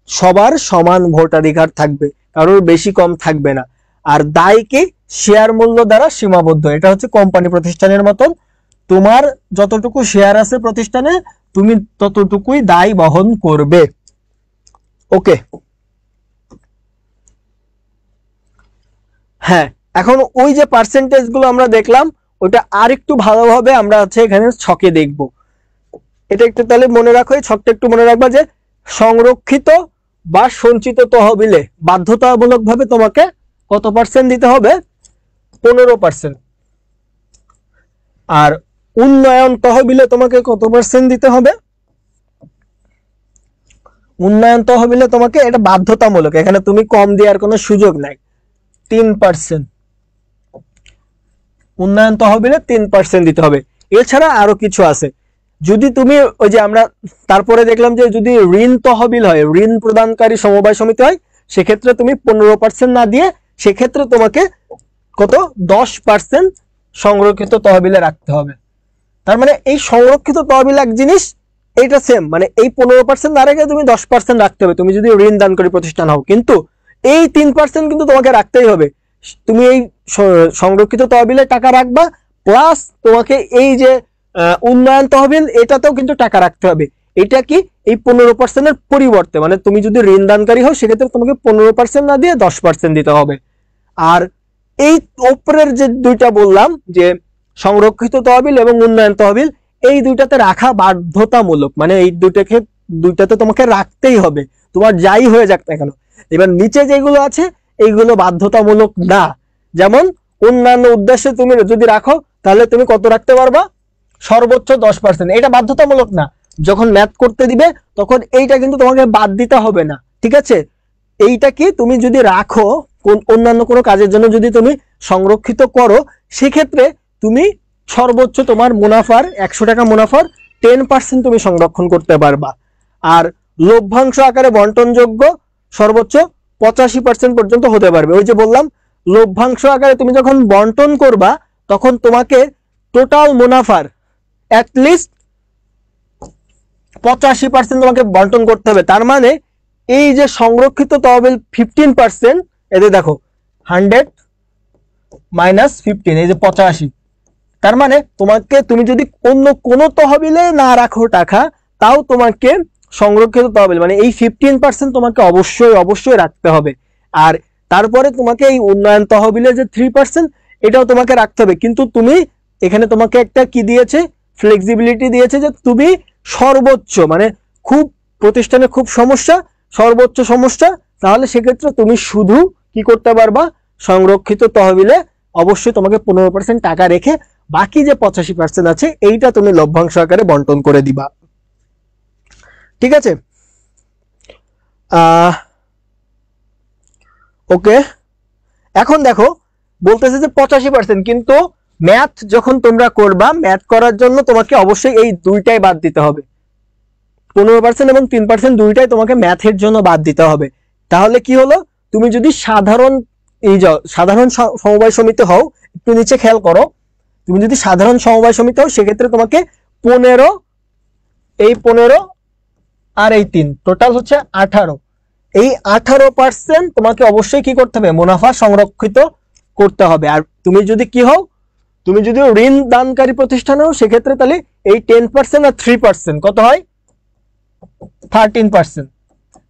সবার সমান ভোটাধিকার থাকবে, কারোর বেশি কম থাকবে না। আর দায় কি? শেয়ার মূল্য দ্বারা সীমাবদ্ধ। এটা হচ্ছে কোম্পানি প্রতিষ্ঠানের মতন, তোমার যতটুকু শেয়ার আছে প্রতিষ্ঠানে তুমি ততটুকুই দায় বহন করবে। ওকে, হ্যাঁ, এখন ওই যে পার্সেন্টেজ গুলো আমরা দেখলাম ওটা আর একটু ভালোভাবে আমরা হচ্ছে এখানে ছকে দেখব। এটা একটু তাহলে মনে রাখো, এই ছকটা একটু মনে রাখবা যে সংরক্ষিত বা সঞ্চিত তহবিলে বাধ্যতামূলক ভাবে তোমাকে কত পার্সেন্ট দিতে হবে? 15%। আর উন্নয়ন তহবিলে তোমাকে কত পার্সেন্ট দিতে হবে? উন্নয়ন তহবিলে তোমাকে এটা বাধ্যতামূলক, এখানে তুমি কম দেওয়ার কোনো সুযোগ নাই, 3%। উন্নয়ন তহবিলে 3% দিতে হবে। এছাড়া আরো কিছু আছে। যদি তুমি ওই যে আমরা তারপরে দেখলাম যে যদি ঋণ তহবিল হয়, ঋণ প্রদানকারী সমবায় সমিতি হয়, সেক্ষেত্রে তুমি 15% না দিয়ে সেক্ষেত্রে তোমাকে কত 10% সংরক্ষিত তহবিলে রাখতে হবে। তার মানে এই সংরক্ষিত তহবিল এক জিনিস, এইটা সেম, মানে এই 15% না রেখে তুমি 10% রাখতে হবে তুমি যদি ঋণ দানকারী প্রতিষ্ঠান হও। কিন্তু এই 3% কিন্তু তোমাকে রাখতেই হবে। তুমি এই সংরক্ষিত তহবিলে টাকা রাখবা, প্লাস তোমাকে এই যে উন্নয়ন তহবিল এটাতেও কিন্তু টাকা রাখতে হবে। এটা কি? এই 15%-এর পরিবর্তে, মানে তুমি যদি ঋণ দানকারী হও সেক্ষেত্রে তোমাকে 15% না দিয়ে 10% দিতে হবে। আর এই উপরের যে দুইটা বললাম যে সংরক্ষিত তহবিল এবং উন্নয়ন তহবিল, এই দুইটাতে রাখা বাধ্যতামূলক, মানে এই দুইটাতে তোমাকে রাখতেই হবে, তোমার যাই হয়ে যাক না কেন। এবার নিচে যেগুলো আছে এইগুলো বাধ্যতামূলক না। যেমন অন্যান্য উদ্দেশ্যে তুমি যদি রাখো তাহলে তুমি কত রাখতে পারবা? সর্বোচ্চ 10%। এটা বাধ্যতামূলক না, যখন ম্যাথ করতে দিবে তখন এইটা কিন্তু তোমাকে বাদ দিতে হবে না। ঠিক আছে, এইটা কি তুমি যদি রাখো অন্যান্য কোনো কাজের জন্য যদি তুমি সংরক্ষিত করো, সেক্ষেত্রে তুমি সর্বোচ্চ তোমার মুনাফার 100 টাকা মুনাফার 10% তুমি সংরক্ষণ করতে পারবা। আর লভ্যাংশ আকারে বন্টনযোগ্য সর্বোচ্চ 85% পর্যন্ত হতে পারবে। ওই যে বললাম লভ্যাংশ আকারে তুমি যখন বন্টন করবা তখন তোমাকে টোটাল মুনাফার অ্যাটলিস্ট 85% তোমাকে বন্টন করতে হবে। তার মানে এই যে সংরক্ষিত তহবিল 15%, এতে দেখো 100 মাইনাস 15, এই যে 85। তার মানে তোমাকে তুমি যদি অন্য কোনো তহবিলে না রাখো টাকা, তাও তোমাকে সংরক্ষিত তহবিল মানে এই 15% তোমাকে অবশ্যই রাখতে হবে। আর তারপরে তোমাকে এই উন্নয়ন তহবিলের যে 3% এটাও তোমাকে রাখতে হবে। কিন্তু তুমি এখানে তোমাকে একটা কি দিয়েছে? ফ্লেক্সিবিলিটি দিয়েছে যে তুমি সর্বোচ্চ, মানে খুব প্রতিষ্ঠানে খুব সমস্যা, সর্বোচ্চ সমস্যা, তাহলে সেক্ষেত্রে তুমি শুধু কি করতে পারবা? সংরক্ষিত তহবিলে অবশ্যই তোমাকে 15% টাকা রেখে বাকি যে 85% আছে এইটা তুমি লভ্যাংশ আকারে বন্টন করে দিবা। ঠিক আছে, ওকে। এখন দেখো বলতেছে যে 85%, কিন্তু ম্যাথ যখন তোমরা করবা, ম্যাথ করার জন্য তোমাকে অবশ্যই এই দুইটাই বাদ দিতে হবে, 15% এবং 3% দুইটাই তোমাকে ম্যাথের জন্য বাদ দিতে হবে। তাহলে কি হলো? তুমি যদি সাধারণ এই যে সাধারণ সমবায় সমিতি হও, একটু নিচে খেয়াল করো, তুমি যদি সাধারণ সমবায় সমিতি হও সেক্ষেত্রে তোমাকে 15, এই 15 আর এই 3 টোটাল হচ্ছে 18, এই 18% তোমাকে অবশ্যই কি করতে হবে, মুনাফা সংরক্ষিত করতে হবে। আর তুমি যদি কি হও, তুমি যদি ঋণ দানকারী প্রতিষ্ঠান হও সেক্ষেত্রে তাহলে এই 10% আর 3% কত হয়, 13%।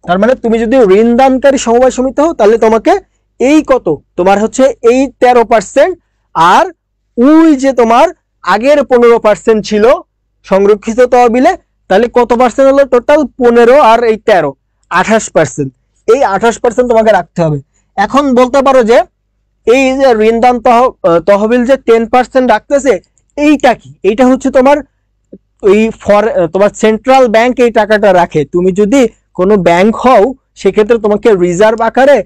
তার মানে তুমি যদি ঋণ দানকারী সমবায় সমিতি হও তাহলে তোমাকে এই কত, তোমার হচ্ছে এই 13%, আর ওই যে তোমার আগের 15% ছিল সংরক্ষিত তহবিলে, তাহলে কত পার্সেন্ট হলো, টোটাল 15 আর এই 13, 28%। এই 28% তোমাকে রাখতে হবে। এখন বলতে পারো যে এই যে ঋণদান তহবিল যে 10% রাখতেছে, এইটা কি, এইটা হচ্ছে তোমার ওই তোমার সেন্ট্রাল ব্যাংক এই টাকাটা রাখে। তুমি যদি কোনো ব্যাংক হও সেক্ষেত্রে তোমাকে রিজার্ভ আকারে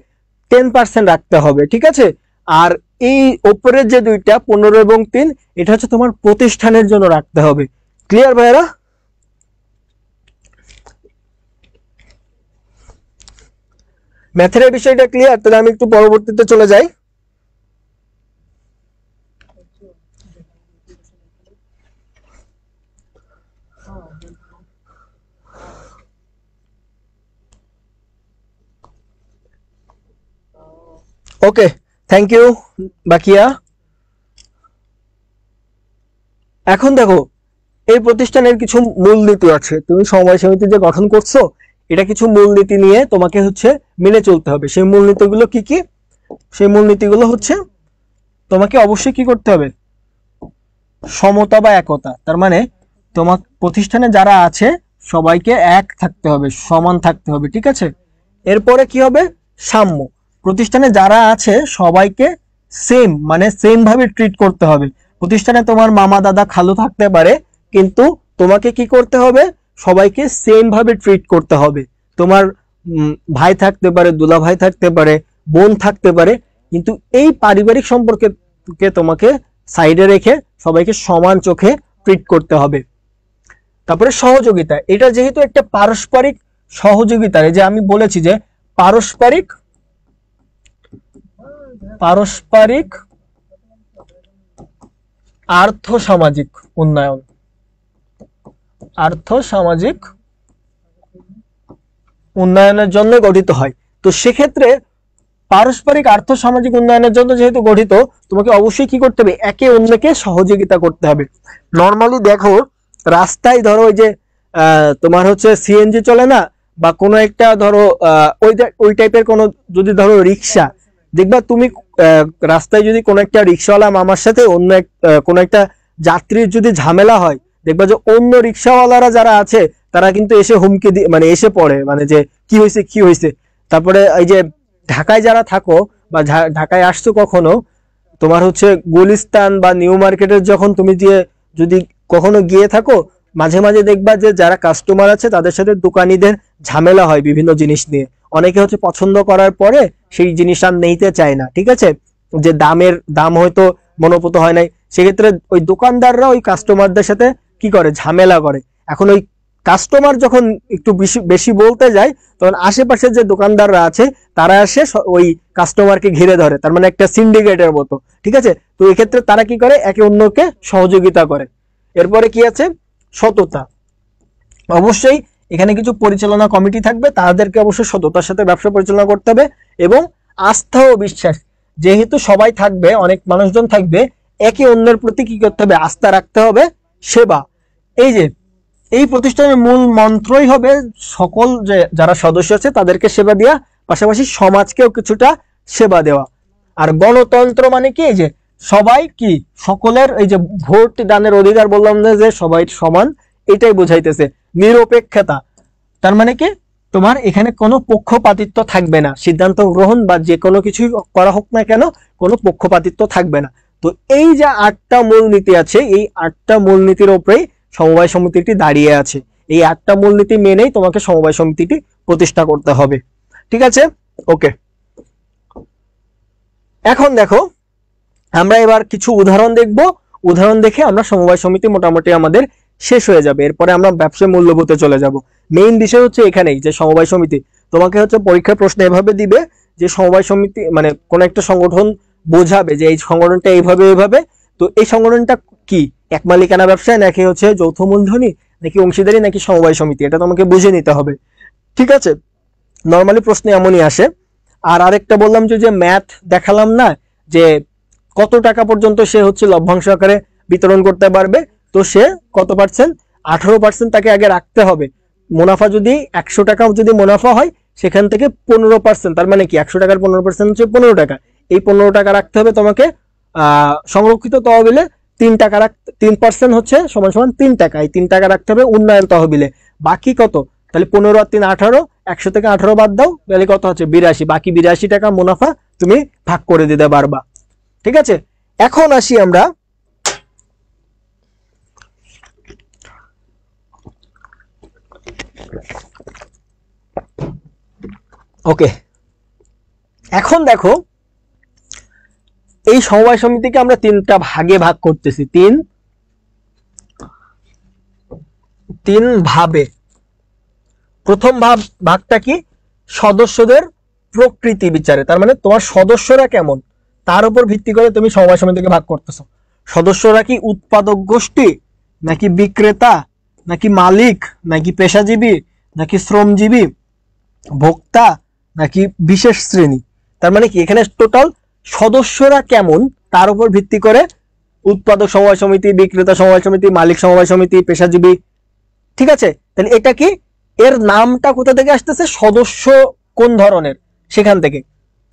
10% রাখতে হবে, ঠিক আছে। আর এই উপরের যে দুইটা 15 এবং 3, এটা হচ্ছে তোমার প্রতিষ্ঠানের জন্য রাখতে হবে। ক্লিয়ার ভাইরা? ম্যাথের এই বিষয়টা ক্লিয়ার? তাহলে আমি একটু পরবর্তীতে চলে যাই। ওকে, থ্যাংক ইউ বাকিয়া। এখন দেখো, এই প্রতিষ্ঠানের কিছু মূলনীতি আছে। তুমি সমবায় সমিতি যে গঠন করছো, এটা কিছু মূলনীতি নিয়ে তোমাকে হচ্ছে মেনে চলতে হবে। সেই মূলনীতিগুলো কি কি? সেই মূলনীতিগুলো হচ্ছে তোমাকে অবশ্যই কি করতে হবে, সমতা বা একতা। তার মানে তোমার প্রতিষ্ঠানে যারা আছে সবাইকে এক থাকতে হবে, সমান থাকতে হবে, ঠিক আছে। এরপরে কি হবে, সাম্য। প্রতিষ্ঠানে যারা আছে সবাইকে সেম, মানে সেম ভাবে ট্রিট করতে হবে। প্রতিষ্ঠানে তোমার মামা দাদা খালু থাকতে পারে, কিন্তু তোমাকে কি করতে হবে, সবাইকে সেম ভাবে ট্রিট করতে হবে। তোমার ভাই থাকতে পারে, দুলা ভাই থাকতে পারে, বোন থাকতে পারে, কিন্তু এই পারিবারিক সম্পর্কে তোমাকে সাইডে রেখে সবাইকে সমান চোখে ট্রিট করতে হবে। তারপরে সহযোগিতা, এটা যেহেতু একটা পারস্পরিক সহযোগিতা, যে আমি বলেছি যে পারস্পরিক আর্থ সামাজিক উন্নয়ন, আর্থ সামাজিক উন্নয়নের জন্য গঠিত হয়। তো সেক্ষেত্রে পারস্পরিক আর্থ সামাজিক উন্নয়নের জন্য যেহেতু গঠিত, তোমাকে অবশ্যই কি করতে হবে, একে অন্যকে সহযোগিতা করতে হবে। নর্মালি দেখো, রাস্তায় ধরো ওই যে তোমার হচ্ছে সিএনজি চলে না, বা কোনো একটা ধরো ওই টাইপের কোনো যদি ধরো রিক্সা, দেখবা তুমি রাস্তায় যদি কোনো একটা রিক্সাওয়ালা মামার সাথে অন্য কোনো একটা যাত্রীর যদি ঝামেলা হয়, দেখবা যে অন্য রিক্সাওয়ালারা যারা আছে তারা কিন্তু এসে হুমকি মানে এসে পড়ে, মানে যে কি হয়েছে কি হয়েছে। তারপরে এই যে ঢাকায় যারা থাকো বা ঢাকায় আসছো কখনো, তোমার হচ্ছে গুলিস্তান বা নিউ মার্কেটের যখন তুমি যদি কখনো গিয়ে থাকো, মাঝে মাঝে দেখবা যে যারা কাস্টমার আছে তাদের সাথে দোকানিদের ঝামেলা হয় বিভিন্ন জিনিস নিয়ে। অনেকে হচ্ছে পছন্দ করার পরে সেই জিনিস আর নিতে চায় না, ঠিক আছে, যে দাম হয়তো মনোপুত হয় নাই, সেক্ষেত্রে ওই দোকানদাররা ওই কাস্টমারদের সাথে কি করে, ঝামেলা করে। এখন ওই কাস্টমার যখন একটু বেশি বলতে যায়, তখন আশেপাশে যে দোকানদাররা আছে তারা এসে ওই কাস্টমারকে ঘিরে ধরে, তার মানে একটা সিন্ডিকেটের মতো, ঠিক আছে। তো এক্ষেত্রে তারা কি করে, একে অন্যকে সহযোগিতা করে। এরপরে কি আছে, সততা। অবশ্যই এখানে কিছু পরিচালনা কমিটি থাকবে, তাদেরকে অবশ্যই সততার সাথে ব্যবসা পরিচালনা করতে হবে। এবং আস্থা ও বিশ্বাস, যেহেতু সবাই থাকবে, অনেক মানুষজন থাকবে, একে অন্যের প্রতি কি করতে হবে, আস্থা রাখতে হবে। সেবা, এই প্রতিষ্ঠানের মূল মন্ত্রই হবে সকল যারা সদস্য আছে তাদেরকে সেবা দেওয়া, পাশাপাশি সমাজকেও কিছুটা সেবা দেওয়া। আর গণতন্ত্র মানে কি, যে সবাই কি, সকলের এই যে ভোট দানের অধিকার বললাম না, যে সবাই সমান, এটাই বোঝাইতেছে। নিরপেক্ষতা, তার মানে কি, তোমার এখানে কোনো পক্ষপাতিত্ব থাকবে না, সিদ্ধান্ত গ্রহণ বা যে কোনো কিছুই করা হোক না কেন, কোনো পক্ষপাতিত্ব থাকবে না। তো এই যে 8টা মূলনীতি আছে, এই 8টা মূলনীতির উপরেই সমবায় সমিতিটি দাঁড়িয়ে আছে। এই 8টা মূলনীতি মেনেই তোমাকে সমবায় সমিতিটি প্রতিষ্ঠা করতে হবে, ঠিক আছে। ওকে, এখন দেখো, আমরা এবার কিছু উদাহরণ দেখব। উদাহরণ দেখে আমরা সমবায় সমিতি মোটামুটি আমাদের শেষ হয়ে যাবে। এরপরে আমরা ব্যবসায় মূল্যবোধে চলে যাব। মেইন বিষয় হচ্ছে এখানেই যে সমবায় সমিতি তোমাকে হচ্ছে পরীক্ষার প্রশ্ন এভাবে দিবে যে সমবায় সমিতি মানে কোন একটা সংগঠন বোঝাবে যে এই সংগঠনটা এইভাবে এইভাবে, তো এই সংগঠনটা কি এক মালিকানা ব্যবসায় নাকি হচ্ছে যৌথ মূলধনী নাকি অংশীদারি নাকি সমবায় সমিতি, এটা তোমাকে বুঝে নিতে হবে। ঠিক আছে, নর্মালি প্রশ্নে এমনই আসে। আর আরেকটা বললাম যে ম্যাথ দেখালাম না, যে কত টাকা পর্যন্ত সে হচ্ছে লভ্যাংশ আকারে বিতরণ করতে পারবে, তো সে কত পার্সেন্ট, 18% তাকে আগে রাখতে হবে। মুনাফা যদি 100 টাকা যদি মুনাফা হয় সেখান থেকে 15%, তার মানে কি 100 টাকার 15% হচ্ছে 15 টাকা, এই 15 টাকা রাখতে হবে তোমাকে। সংরক্ষিত তহবিলে 3 টাকা 3% হচ্ছে সমান সমান 3 টাকা, এই 3 টাকা রাখতে হবে উন্নয়ন তহবিলে। বাকি কত, তাহলে 15 আর 3 18, 100 থেকে 18 বাদ দাও, তাহলে কত হচ্ছে 82, বাকি 82 টাকা মুনাফা তুমি ভাগ করে দিতে পারবা। ঠিক আছে, এখন আসি আমরা ওকে, এখন দেখো এই সমবায় সমিতিকে আমরা 3টা ভাগে ভাগ করতেছি, তিন ভাবে। প্রথম ভাগটা কি, সদস্যদের প্রকৃতি বিচারে, তার মানে তোমার সদস্যরা কেমন তার উপর ভিত্তি করে তুমি সমবায় সমিতিকে ভাগ করতেছো। সদস্যরা কি উৎপাদক গোষ্ঠী নাকি বিক্রেতা নাকি মালিক নাকি পেশাজীবী নাকি শ্রমজীবী ভোক্তা নাকি বিশেষ শ্রেণী, তার মানে কি এখানে টোটাল সদস্যরা কেমন তার উপর ভিত্তি করে উৎপাদক সমবায় সমিতি, বিক্রেতা সমবায় সমিতি, মালিক সমবায় সমিতি, পেশাজীবী। ঠিক আছে, তাহলে এটা কি, এর নামটা কোথা থেকে আসতেছে, সদস্য কোন ধরনের সেখান থেকে।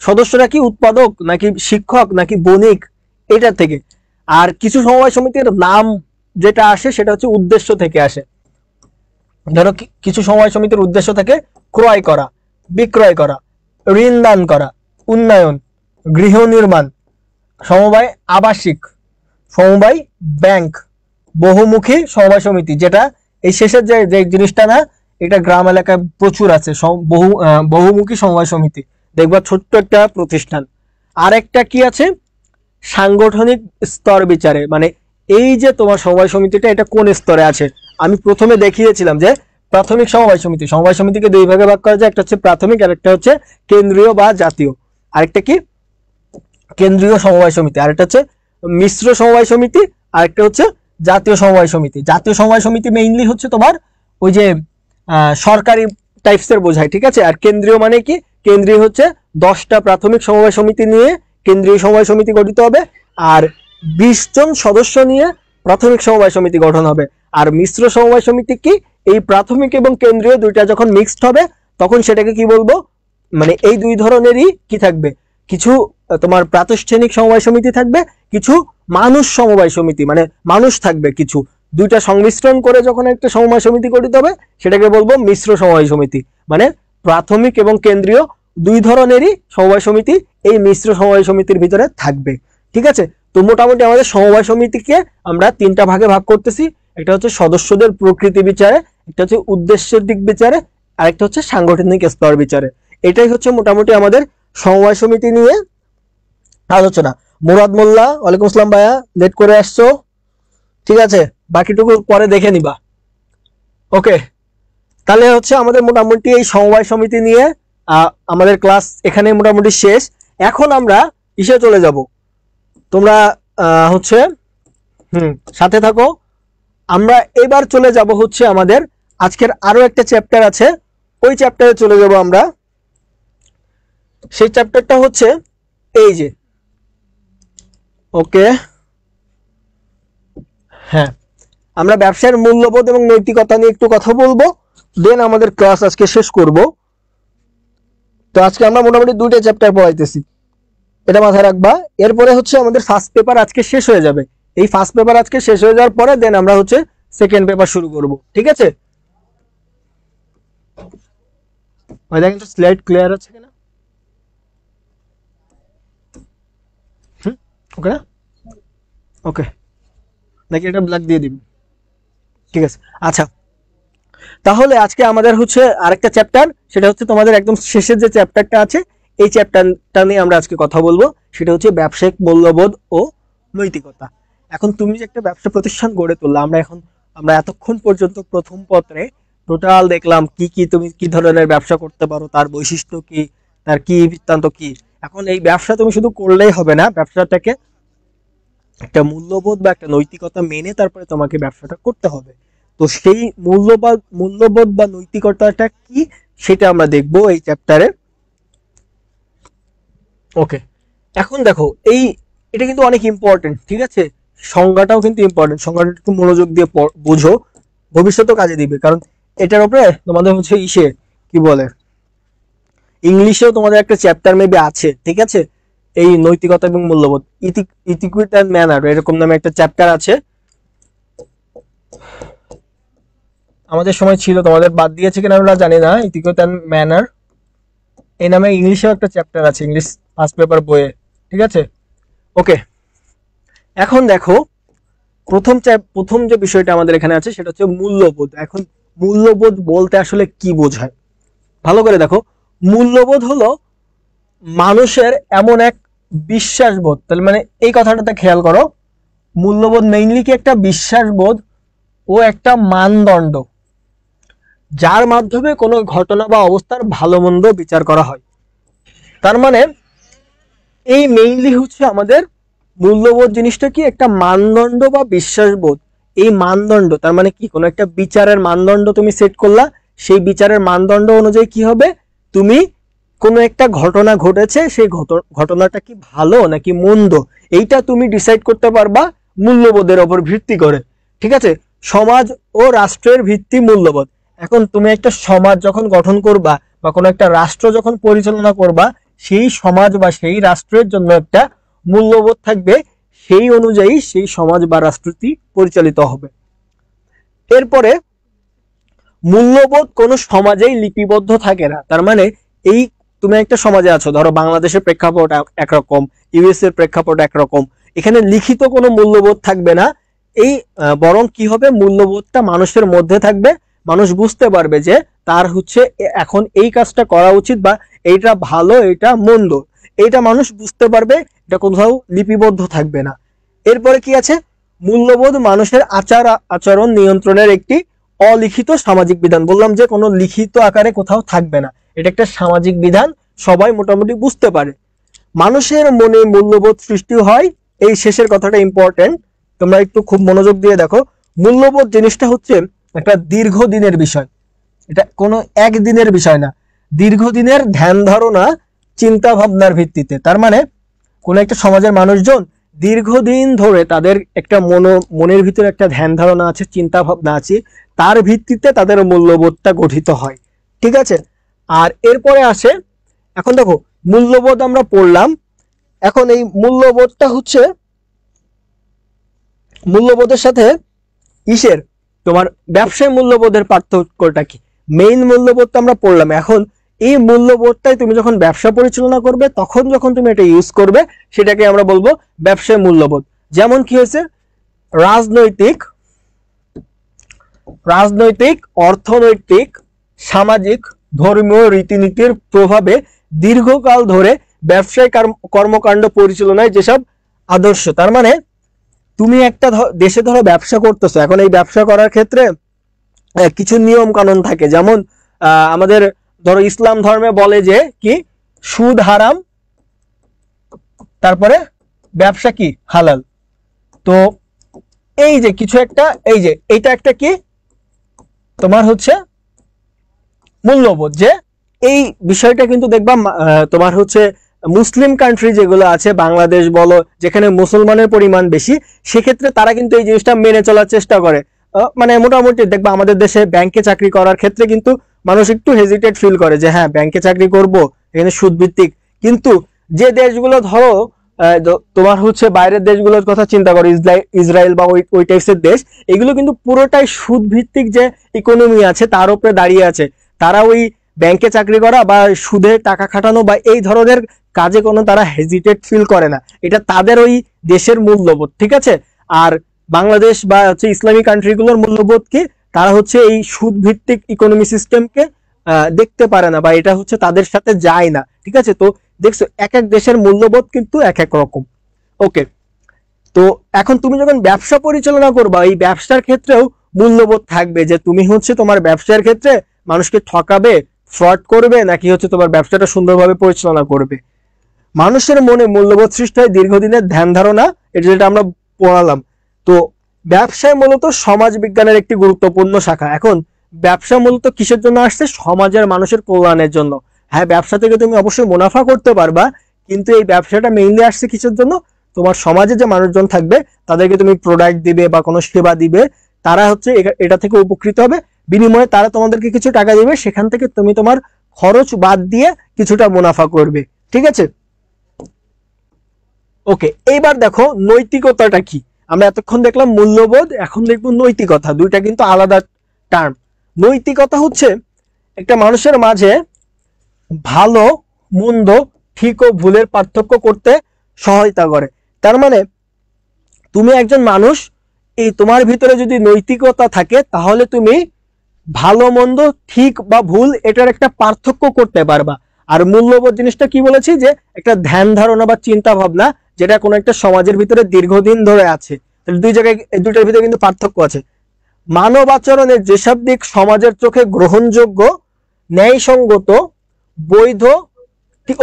সদস্যরা কি উৎপাদক নাকি শিক্ষক নাকি বণিক, এটা থেকে। আর কিছু সমবায় সমিতির নাম যেটা আসে সেটা হচ্ছে উদ্দেশ্য থেকে আসে। ধরো কিছু সমবায় সমিতির উদ্দেশ্য থেকে ক্রয় করা, বিক্রয় করা, ঋণ দান করা, উন্নয়ন, গৃহ নির্মাণ, সমবায় আবাসিক, সমবায় ব্যাংক, বহুমুখী সমবায় সমিতি, যেটা এই শেষের যে জিনিসটা না, এটা গ্রাম এলাকায় প্রচুর আছে, বহুমুখী সমবায় সমিতি, দেখবা ছোট্ট একটা প্রতিষ্ঠান। আর একটা কি আছে, সাংগঠনিক স্তর বিচারে, মানে এই যে তোমার সমবায় সমিতিটা এটা কোন স্তরে আছে। আমি প্রথমে দেখিয়েছিলাম যে প্রাথমিক সমবায় সমিতি, সমবায় সমিতিকে 2 ভাগে ভাগ করা যায়, একটা হচ্ছে প্রাথমিক আর একটা হচ্ছে কেন্দ্রীয় বা জাতীয়। আরেকটা কি, কেন্দ্রীয় সমবায় সমিতি, আরেকটা হচ্ছে মিশ্র সমবায় সমিতি, আরেকটা হচ্ছে জাতীয় সমবায় সমিতি। জাতীয় সমবায় সমিতি মেইনলি হচ্ছে তোমার ওই যে সরকারি টাইপসের বোঝায়। ঠিক আছে, আর কেন্দ্রীয় মানে কি, কেন্দ্রীয় হচ্ছে 10টা প্রাথমিক সমবায় সমিতি নিয়ে কেন্দ্রীয় সমবায় সমিতি গঠিত হবে, আর 20 জন সদস্য নিয়ে প্রাথমিক সমবায় সমিতি গঠন হবে। আর মিশ্র সমবায় সমিতি কি, এই প্রাথমিক এবং কেন্দ্রীয় দুইটা যখন মিক্সড হবে তখন সেটাকে কি বলবো, মানে এই দুই ধরনেরই কি থাকবে, কিছু তোমার প্রাতিষ্ঠানিক সমবায় সমিতি থাকবে, কিছু মানুষ সমবায় সমিতি, মানে মানুষ থাকবে কিছু, দুইটা সংমিশ্রণ করে যখন একটা সমবায় সমিতি গঠিত হবে সেটাকে বলবো মিশ্র সমবায় সমিতি। মানে প্রাথমিক এবং কেন্দ্রীয় দুই ধরনেরই সমবায় সমিতি এই মিশ্র সমবায় সমিতির ভিতরে থাকবে। ঠিক আছে, তো মোটামুটি আমাদের সমবায় সমিতিকে আমরা 3টা ভাগে ভাগ করতেছি, একটা হচ্ছে সদস্যদের প্রকৃতি বিচারে, একটা হচ্ছে উদ্দেশ্যের দিক বিচারে, আর একটা হচ্ছে সাংগঠনিক স্তর বিচারে। এটাই হচ্ছে মোটামুটি আমাদের সমবায় সমিতি নিয়ে আলোচনা। মুরাদ মোল্লা, ওয়ালাইকুম আসসালাম ভাইয়া, লেট করে আসছো। ঠিক আছে, বাকিটুকু পরে দেখে নিবা। ওকে, তাহলে হচ্ছে আমাদের মোটামুটি এই সমবায় সমিতি নিয়ে আমাদের ক্লাস এখানে মোটামুটি শেষ। এখন আমরা ইসে চলে যাব, তোমরা হচ্ছে সাথে থাকো। আমরা এবার চলে যাব হচ্ছে আমাদের আজকের আরো একটা চ্যাপ্টার আছে, ওই চ্যাপ্টারে চলে যাব আমরা। সেই চ্যাপ্টারটা হচ্ছে এই যে, ওকে হ্যাঁ, আমরা ব্যবসার মূল্যবোধ এবং নৈতিকতা নিয়ে একটু কথা বলবো, দেন আমাদের ক্লাস আজকে শেষ করব। তো আজকে আমরা মোটামুটি 2টা চ্যাপ্টার পড়াইতেছি, এটা মাথায় রাখবা। এরপরে হচ্ছে আমাদের ফার্স্ট পেপার আজকে শেষ হয়ে যাবে, এই ফার্স্ট পেপার আজকে শেষ হয়ে যাওয়ার পরে দেন আমরা হচ্ছে সেকেন্ড পেপার শুরু করব। ঠিক আছে, ওই দেখেন তো স্লাইড ক্লিয়ার আছে কিনা। ওকে না, ওকে নাকি এটা ব্ল্যাক দিয়ে দিবি, ঠিক আছে। আচ্ছা, তাহলে আজকে আমাদের হচ্ছে আরেকটা চ্যাপ্টার, সেটা হচ্ছে তোমাদের একদম শেষের যে চ্যাপ্টারটা আছে এই চ্যাপ্টারটা নিয়ে আমরা আজকে কথা বলবো, সেটা হচ্ছে ব্যবসায়িক মূল্যবোধ ও নৈতিকতা। এখন তুমি যে একটা ব্যবসা প্রতিষ্ঠান গড়ে তুললা, আমরা এতক্ষণ পর্যন্ত প্রথম পত্রে টোটাল দেখলাম কি কি তুমি কি ধরনের ব্যবসা করতে পারো, তার বৈশিষ্ট্য কি, তার কি বৃত্তান্ত কি। এখন এই ব্যবসা তুমি শুধু করলেই হবে না, ব্যবসাটাকে একটা মূল্যবোধ বা একটা নৈতিকতা মেনে তারপরে তোমাকে ব্যবসাটা করতে হবে। তো সেই মূল্যবোধ বা নৈতিকতাটা কি সেটা আমরা দেখবো এই চ্যাপ্টারে। ওকে, এখন দেখো এটা কিন্তু অনেক ইম্পর্টেন্ট, ঠিক আছে, সংজ্ঞাটাও কিন্তু ইম্পর্টেন্ট, সংজ্ঞাটা একটু মনোযোগ দিয়ে বুঝো, ভবিষ্যতেও কাজে দিবে। কারণ এটার উপরে তোমাদের হচ্ছে কি বলে, ইংলিশেও তোমাদের একটা চ্যাপ্টার মেবি আছে, ঠিক আছে, এই নৈতিকতা এবং মূল্যবোধ, ইথিক্স এন্ড ম্যানার এরকম নামে একটা চ্যাপ্টার আছে। আমাদের সময় ছিল, তোমাদের বাদ দিয়েছে কিনা আমরা জানি না, ইথিক্স এন্ড ম্যানার এই নামে ইংলিশেও একটা চ্যাপ্টার আছে, ইংলিশ ফার্স্ট পেপার বইয়ে, ঠিক আছে। ওকে, এখন দেখো প্রথম যে বিষয়টা আমাদের এখানে আছে সেটা হচ্ছে মূল্যবোধ। এখন মূল্যবোধ বলতে আসলে কি বোঝায়, ভালো করে দেখো। মূল্যবোধ হলো মানুষের এমন এক বিশ্বাসবোধ, তাহলে মানে এই কথাটাতে খেয়াল করো, মূল্যবোধ মেইনলি কি একটা বিশ্বাসবোধ ও একটা মানদণ্ড, যার মাধ্যমে কোনো ঘটনা বা অবস্থার ভালো মন্দ বিচার করা হয়। তার মানে এই মেইনলি হচ্ছে আমাদের মূল্যবোধ জিনিসটা কি একটা মানদণ্ড বা বিশ্বাসবোধ। এই মানদণ্ড তার মানে কি, কোনো একটা বিচারের মানদণ্ড তুমি সেট করলা, সেই বিচারের মানদণ্ড অনুযায়ী কি হবে, তুমি কোনো একটা ঘটনা ঘটেছে, সেই ঘটনাটা কি ভালো নাকি মন্দ, এইটা তুমি ডিসাইড করতে পারবা মূল্যবোধের উপর ভিত্তি করে, ঠিক আছে। সমাজ ও রাষ্ট্রের ভিত্তি মূল্যবোধ। এখন তুমি একটা সমাজ যখন গঠন করবা বা কোনো একটা রাষ্ট্র যখন পরিচালনা করবা, সেই সমাজ বা সেই রাষ্ট্রের জন্য একটা মূল্যবোধ থাকবে, সেই অনুযায়ী সেই সমাজ বা রাষ্ট্রটি পরিচালিত হবে। এরপরে মূল্যবোধ কোনো সমাজেই লিপিবদ্ধ থাকে না, তার মানে এই তুমি একটা সমাজে আছো, ধরো বাংলাদেশের প্রেক্ষাপট একরকম, ইউএস এর প্রেক্ষাপট একরকম, এখানে লিখিত কোনো মূল্যবোধ থাকবে না, এই বরং কি হবে, মূল্যবোধটা মানুষের মধ্যে থাকবে, মানুষ বুঝতে পারবে যে তার হচ্ছে এখন এই কাজটা করা উচিত বা এইটা ভালো এইটা মন্দ, এইটা মানুষ বুঝতে পারবে, এটা কোথাও লিপিবদ্ধ থাকবে না। এরপরে কি আছে, মূল্যবোধ মানুষের আচরণ নিয়ন্ত্রণের একটি অলিখিত সামাজিক বিধান। বললাম যে কোনো লিখিত আকারে কোথাও থাকবে না, এটা একটা সামাজিক বিধান, সবাই মোটামুটি বুঝতে পারে। মানুষের মনে মূল্যবোধ সৃষ্টি হয়, এই শেষের কথাটা ইম্পর্টেন্ট, তোমরা একটু খুব মনোযোগ দিয়ে দেখো। মূল্যবোধ জিনিসটা হচ্ছে একটা দীর্ঘদিনের বিষয়, এটা কোনো একদিনের বিষয় না, দীর্ঘদিনের ধ্যান ধারণা চিন্তা ভাবনার ভিত্তিতে। তার মানে কোন একটা সমাজের মানুষজন দীর্ঘদিন ধরে তাদের একটা মনের ভিতরে একটা ধ্যান ধারণা আছে, চিন্তা ভাবনা আছে, তার ভিত্তিতে তাদের মূল্যবোধটা গঠিত হয়, ঠিক আছে। আর এরপরে আসে, এখন দেখো মূল্যবোধ আমরা পড়লাম, এখন এই মূল্যবোধটা হচ্ছে মূল্যবোধের সাথে তোমার ব্যবসায় মূল্যবোধের পার্থক্যটা কি, মেইন মূল্যবোধটা আমরা পড়লাম। এখন এই মূল্যবোধটাই তুমি যখন ব্যবসা পরিচালনা করবে, তখন যখন তুমি এটা ইউজ করবে, সেটাকে আমরা বলবো ব্যবসায় মূল্যবোধ। যেমন কি হয়েছে, রাজনৈতিক, অর্থনৈতিক, সামাজিক, ধর্মীয় রীতিনীতির প্রভাবে দীর্ঘকাল ধরে ব্যবসায়িক কর্মকাণ্ড পরিচালনায় যেসব আদর্শ, তার মানে তুমি একটা দেশে ধরো ব্যবসা করতেছো, এখন এই ব্যবসা করার ক্ষেত্রে কিছু নিয়ম কানুন থাকে, যেমন আমাদের ধরো ইসলাম ধর্মে বলে যে কি সুদ হারাম, তারপরে ব্যবসা কি হালাল। তো এই যে কিছু একটা, এই যে এইটা একটা কি তোমার হচ্ছে মূল্যবোধ, যে এই বিষয়টা কিন্তু দেখবা তোমার হচ্ছে মুসলিম কান্ট্রি যেগুলো আছে, বাংলাদেশ বলো, যেখানে মুসলমানের পরিমাণ বেশি, সেক্ষেত্রে তারা কিন্তু এই জিনিসটা মেনে চলার চেষ্টা করে। মানে মোটামুটি দেখবা আমাদের দেশে ব্যাংকে চাকরি করার ক্ষেত্রে কিন্তু মানুষ একটু হেজিটেট ফিল করে যে হ্যাঁ ব্যাংকে চাকরি করব, এখানে সুদ ভিত্তিক। কিন্তু যে দেশগুলো ধরো তোমার হচ্ছে বাইরের দেশগুলোর কথা চিন্তা করো, ইসরায়েল বা ওই টাইপসের দেশ, এগুলো কিন্তু পুরোটাই সুদ ভিত্তিক যে ইকোনমি আছে তার উপরে দাঁড়িয়ে আছে। তারা ওই ব্যাংকে চাকরি করা বা সুদে টাকা খাটানো বা এই ধরনের কাজে কোনো তারা হেজিটেট ফিল করে না, এটা তাদের ওই দেশের মূল্যবোধ, ঠিক আছে। আর বাংলাদেশ বা হচ্ছে ইসলামিক কান্ট্রিগুলোর মূল্যবোধ কি, তারা হচ্ছে এই সুদ ভিত্তিক ইকোনমি সিস্টেমকে দেখতে পারে না বা এটা হচ্ছে তাদের সাথে যায় না, ঠিক আছে। তো দেখছো এক এক দেশের মূল্যবোধ কিন্তু এক এক রকম। ওকে, তো এখন তুমি যখন ব্যবসা পরিচালনা করবা, এই ব্যবসার ক্ষেত্রেও মূল্যবোধ থাকবে যে তুমি হচ্ছে তোমার ব্যবসার ক্ষেত্রে মানুষকে ঠকাবে, ফ্রড করবে নাকি হচ্ছে তোমার ব্যবসাটা সুন্দরভাবে পরিচালনা করবে। মানুষের মনে মূল্যবোধ সৃষ্টি হয় দীর্ঘদিনের ধ্যান ধারণা, এটা যেটা আমরা পড়ালাম। তো ব্যবসায় মূলত সমাজ বিজ্ঞানের একটি গুরুত্বপূর্ণ শাখা। এখন ব্যবসা মূলত কিসের জন্য আসছে? সমাজের মানুষের কল্যাণের জন্য। হ্যাঁ, ব্যবসা থেকে তুমি অবশ্যই মুনাফা করতে পারবা, কিন্তু এই ব্যবসাটা মেইনলি আসছে কিসের জন্য? তোমার সমাজে যে মানুষজন থাকবে তাদেরকে তুমি প্রোডাক্ট দিবে বা কোনো সেবা দিবে, তারা হচ্ছে এটা থেকে উপকৃত হবে, বিনিময়ে তারা তোমাদেরকে কিছু টাকা দিবে, সেখান থেকে তুমি তোমার খরচ বাদ দিয়ে কিছুটা মুনাফা করবে। ঠিক আছে, ওকে। এইবার দেখো নৈতিকতাটা কি। আমরা এতক্ষণ দেখলাম মূল্যবোধ, এখন দেখবো নৈতিকতা। দুইটা কিন্তু আলাদা টার্ম। নৈতিকতা হচ্ছে একটা মানুষের মাঝে ভালো মন্দ, ঠিক ও ভুলের পার্থক্য করতে সহায়তা করে। তার মানে তুমি একজন মানুষ, এই তোমার ভিতরে যদি নৈতিকতা থাকে তাহলে তুমি ভালো মন্দ, ঠিক বা ভুল এটার একটা পার্থক্য করতে পারবা। আর মূল্যবোধ জিনিসটা কি বলেছি, যে একটা ধ্যান ধারণা বা চিন্তা ভাবনা, যেটা কোনো একটা সমাজের ভিতরে দীর্ঘদিন ধরে আছে। দুই জায়গায়, দুইটার ভিতরে কিন্তু পার্থক্য আছে। মানব আচরণের যেসব দিক সমাজের চোখে গ্রহণযোগ্য, ন্যায়সঙ্গত, বৈধ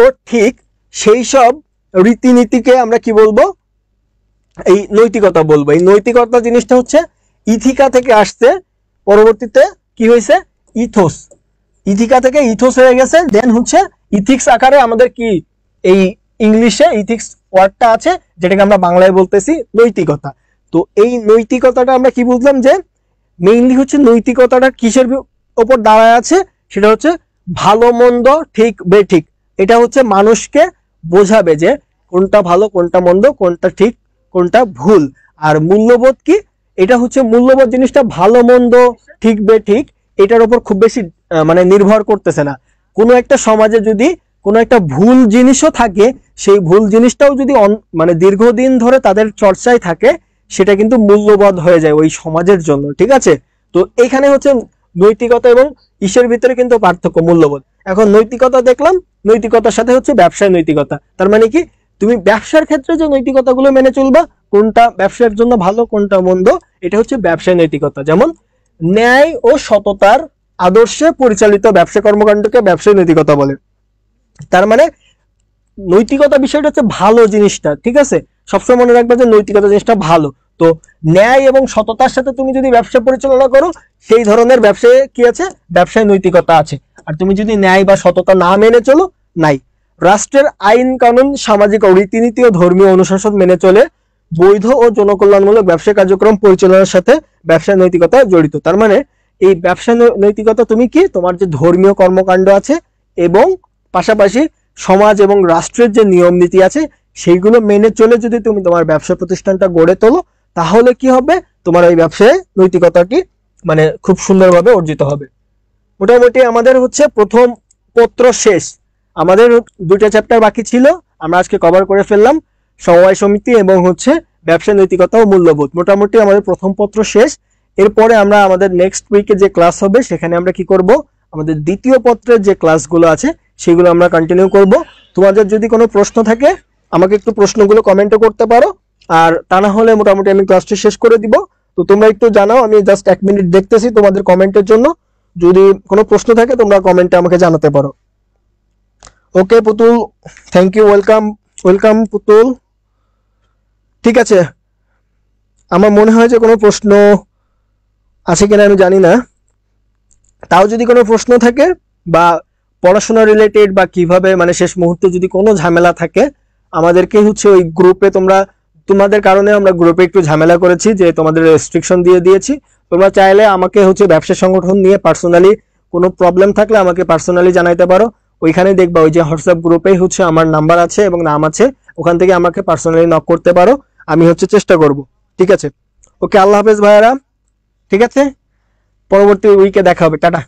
ও ঠিক, সেই সব রীতিনীতিকে আমরা কি বলবো? এই নৈতিকতা বলবো। এই নৈতিকতা জিনিসটা হচ্ছে ইথিকা থেকে আসছে, পরবর্তীতে কি হয়েছে? ইথোস। ইথিকা থেকে ইথোস হয়ে গেছে, দেন হচ্ছে ইথিক্স আকারে আমাদের কি এই ইংলিশে ইথিক্স ওয়ার্ডটা আছে, যেটাকে আমরা বাংলায় বলতেছি নৈতিকতা। তো এই নৈতিকতাটা আমরা কি বুঝলাম, যে মেইনলি হচ্ছে নৈতিকতাটা কিসের উপর দাঁড়ায় আছে? সেটা হচ্ছে ভালো মন্দ, ঠিক বেঠিক। এটা হচ্ছে মানুষকে বোঝাবে যে কোনটা ভালো, কোনটা মন্দ, কোনটা ঠিক, কোনটা ভুল। আর মূল্যবোধ কি? এটা হচ্ছে মূল্যবোধ জিনিসটা ভালো মন্দ, ঠিক বেঠিক এটার উপর খুব বেশি মানে নির্ভর করতেছে না। কোনো একটা সমাজে যদি কোনো একটা ভুল জিনিসও থাকে, সেই ভুল জিনিসটাও যদি মানে দীর্ঘদিন ধরে তাদের চর্চায় থাকে, সেটা কিন্তু মূল্যবোধ হয়ে যায় ওই সমাজের জন্য। ঠিক আছে, তো এখানে হচ্ছে নৈতিকতা এবং ঈশ্বরের ভিতরে কিন্তু পার্থক্য, মূল্যবোধ। এখন নৈতিকতা দেখলাম, নৈতিকতার সাথে হচ্ছে ব্যবসায় নৈতিকতা। তার মানে কি, তুমি ব্যবসার ক্ষেত্রে যে নৈতিকতাগুলো মেনে চলবা, কোনটা ব্যবসার জন্য ভালো, কোনটা মন্দ, এটা হচ্ছে ব্যবসায় নৈতিকতা। যেমন ন্যায় ও সততার আদর্শে পরিচালিত ব্যবসা কর্মকাণ্ডকে ব্যবসায় নৈতিকতা বলে। তার মানে নৈতিকতা বিষয়টা হচ্ছে ভালো জিনিসটা। ঠিক আছে, সবসময় মনে রাখবে যে নৈতিকতা জিনিসটা ভালো। তো ন্যায় এবং সততার সাথে তুমি যদি ব্যবসা পরিচালনা করো, সেই ধরনের ব্যবসায় কি আছে? ব্যবসায় নৈতিকতা আছে। আর তুমি যদি ন্যায় বা সততা না মেনে চলো, নাই। রাষ্ট্রের আইন কানুন, সামাজিক রীতিনীতি ও ধর্মীয় অনুশাসন মেনে চলে বৈধ ও জনকল্যাণমূলক ব্যবসা কার্যক্রম পরিচালনার সাথে ব্যবসা নৈতিকতা জড়িত। তার মানে এই ব্যবসা নৈতিকতা তুমি কি, তোমার যে ধর্মীয় কর্মকাণ্ড আছে এবং পাশাপাশি সমাজ এবং রাষ্ট্রের যে নিয়ম নীতি আছে, সেইগুলো মেনে চলে যদি তুমি তোমার ব্যবসা প্রতিষ্ঠানটা গড়ে তোলো, তাহলে কি হবে? তোমার ওই ব্যবসায় নৈতিকতাটি মানে খুব সুন্দরভাবে অর্জিত হবে। মোটামুটি আমাদের হচ্ছে প্রথম পত্র শেষ। আমাদের দুইটা চ্যাপ্টার বাকি ছিল, আমরা আজকে কভার করে ফেললাম। সমবায় সমিতি এবং হচ্ছে ব্যবসা নৈতিকতা ও মূল্যবোধ। মোটামুটি আমাদের প্রথম পত্র শেষ। এরপরে আমরা আমাদের নেক্সট উইকে যে ক্লাস হবে, সেখানে আমরা কি করব? আমাদের দ্বিতীয় পত্রের যে ক্লাসগুলো আছে সেগুলো আমরা কন্টিনিউ করব। তোমাদের যদি কোনো প্রশ্ন থাকে, আমাকে একটু প্রশ্নগুলো কমেন্টে করতে পারো, আর তা না হলে মোটামুটি আমি ক্লাসটি শেষ করে দিব। তো তোমরা একটু জানাও, আমি জাস্ট 1 মিনিট দেখতেছি তোমাদের কমেন্টের জন্য। যদি কোনো প্রশ্ন থাকে তোমরা কমেন্টে আমাকে জানাতে পারো। ওকে পুতুল, থ্যাংক ইউ, ওয়েলকাম ওয়েলকাম পুতুল। ঠিক আছে, আমার মনে হয় যে কোনো প্রশ্ন আছে কিনা আমি জানি না। তাও যদি কোনো প্রশ্ন থাকে বা পড়াশোনা রিলেটেড বা কিভাবে মানে শেষ মুহূর্তে যদি কোনো ঝামেলা থাকে, আমাদেরকে হচ্ছে ওই গ্রুপে, তোমাদের কারণে আমরা গ্রুপে একটু ঝামেলা করেছি, যে তোমাদের রেস্ট্রিকশন দিয়ে দিয়েছি। তোমরা চাইলে আমাকে হচ্ছে ব্যবসা সংগঠন নিয়ে পার্সোনালি কোনো প্রবলেম থাকলে আমাকে পার্সোনালি জানাইতে পারো। ওইখানে দেখবা ওই যে হোয়াটসঅ্যাপ গ্রুপেই হচ্ছে আমার নাম্বার আছে এবং নাম আছে, ওখান থেকে আমাকে পার্সোনালি নক করতে পারো, আমি হচ্ছে চেষ্টা করব। ঠিক আছে, ওকে, আল্লাহ হাফেজ ভাইয়ারা। ঠিক আছে, পরবর্তী উইকে দেখা হবে, টাটা।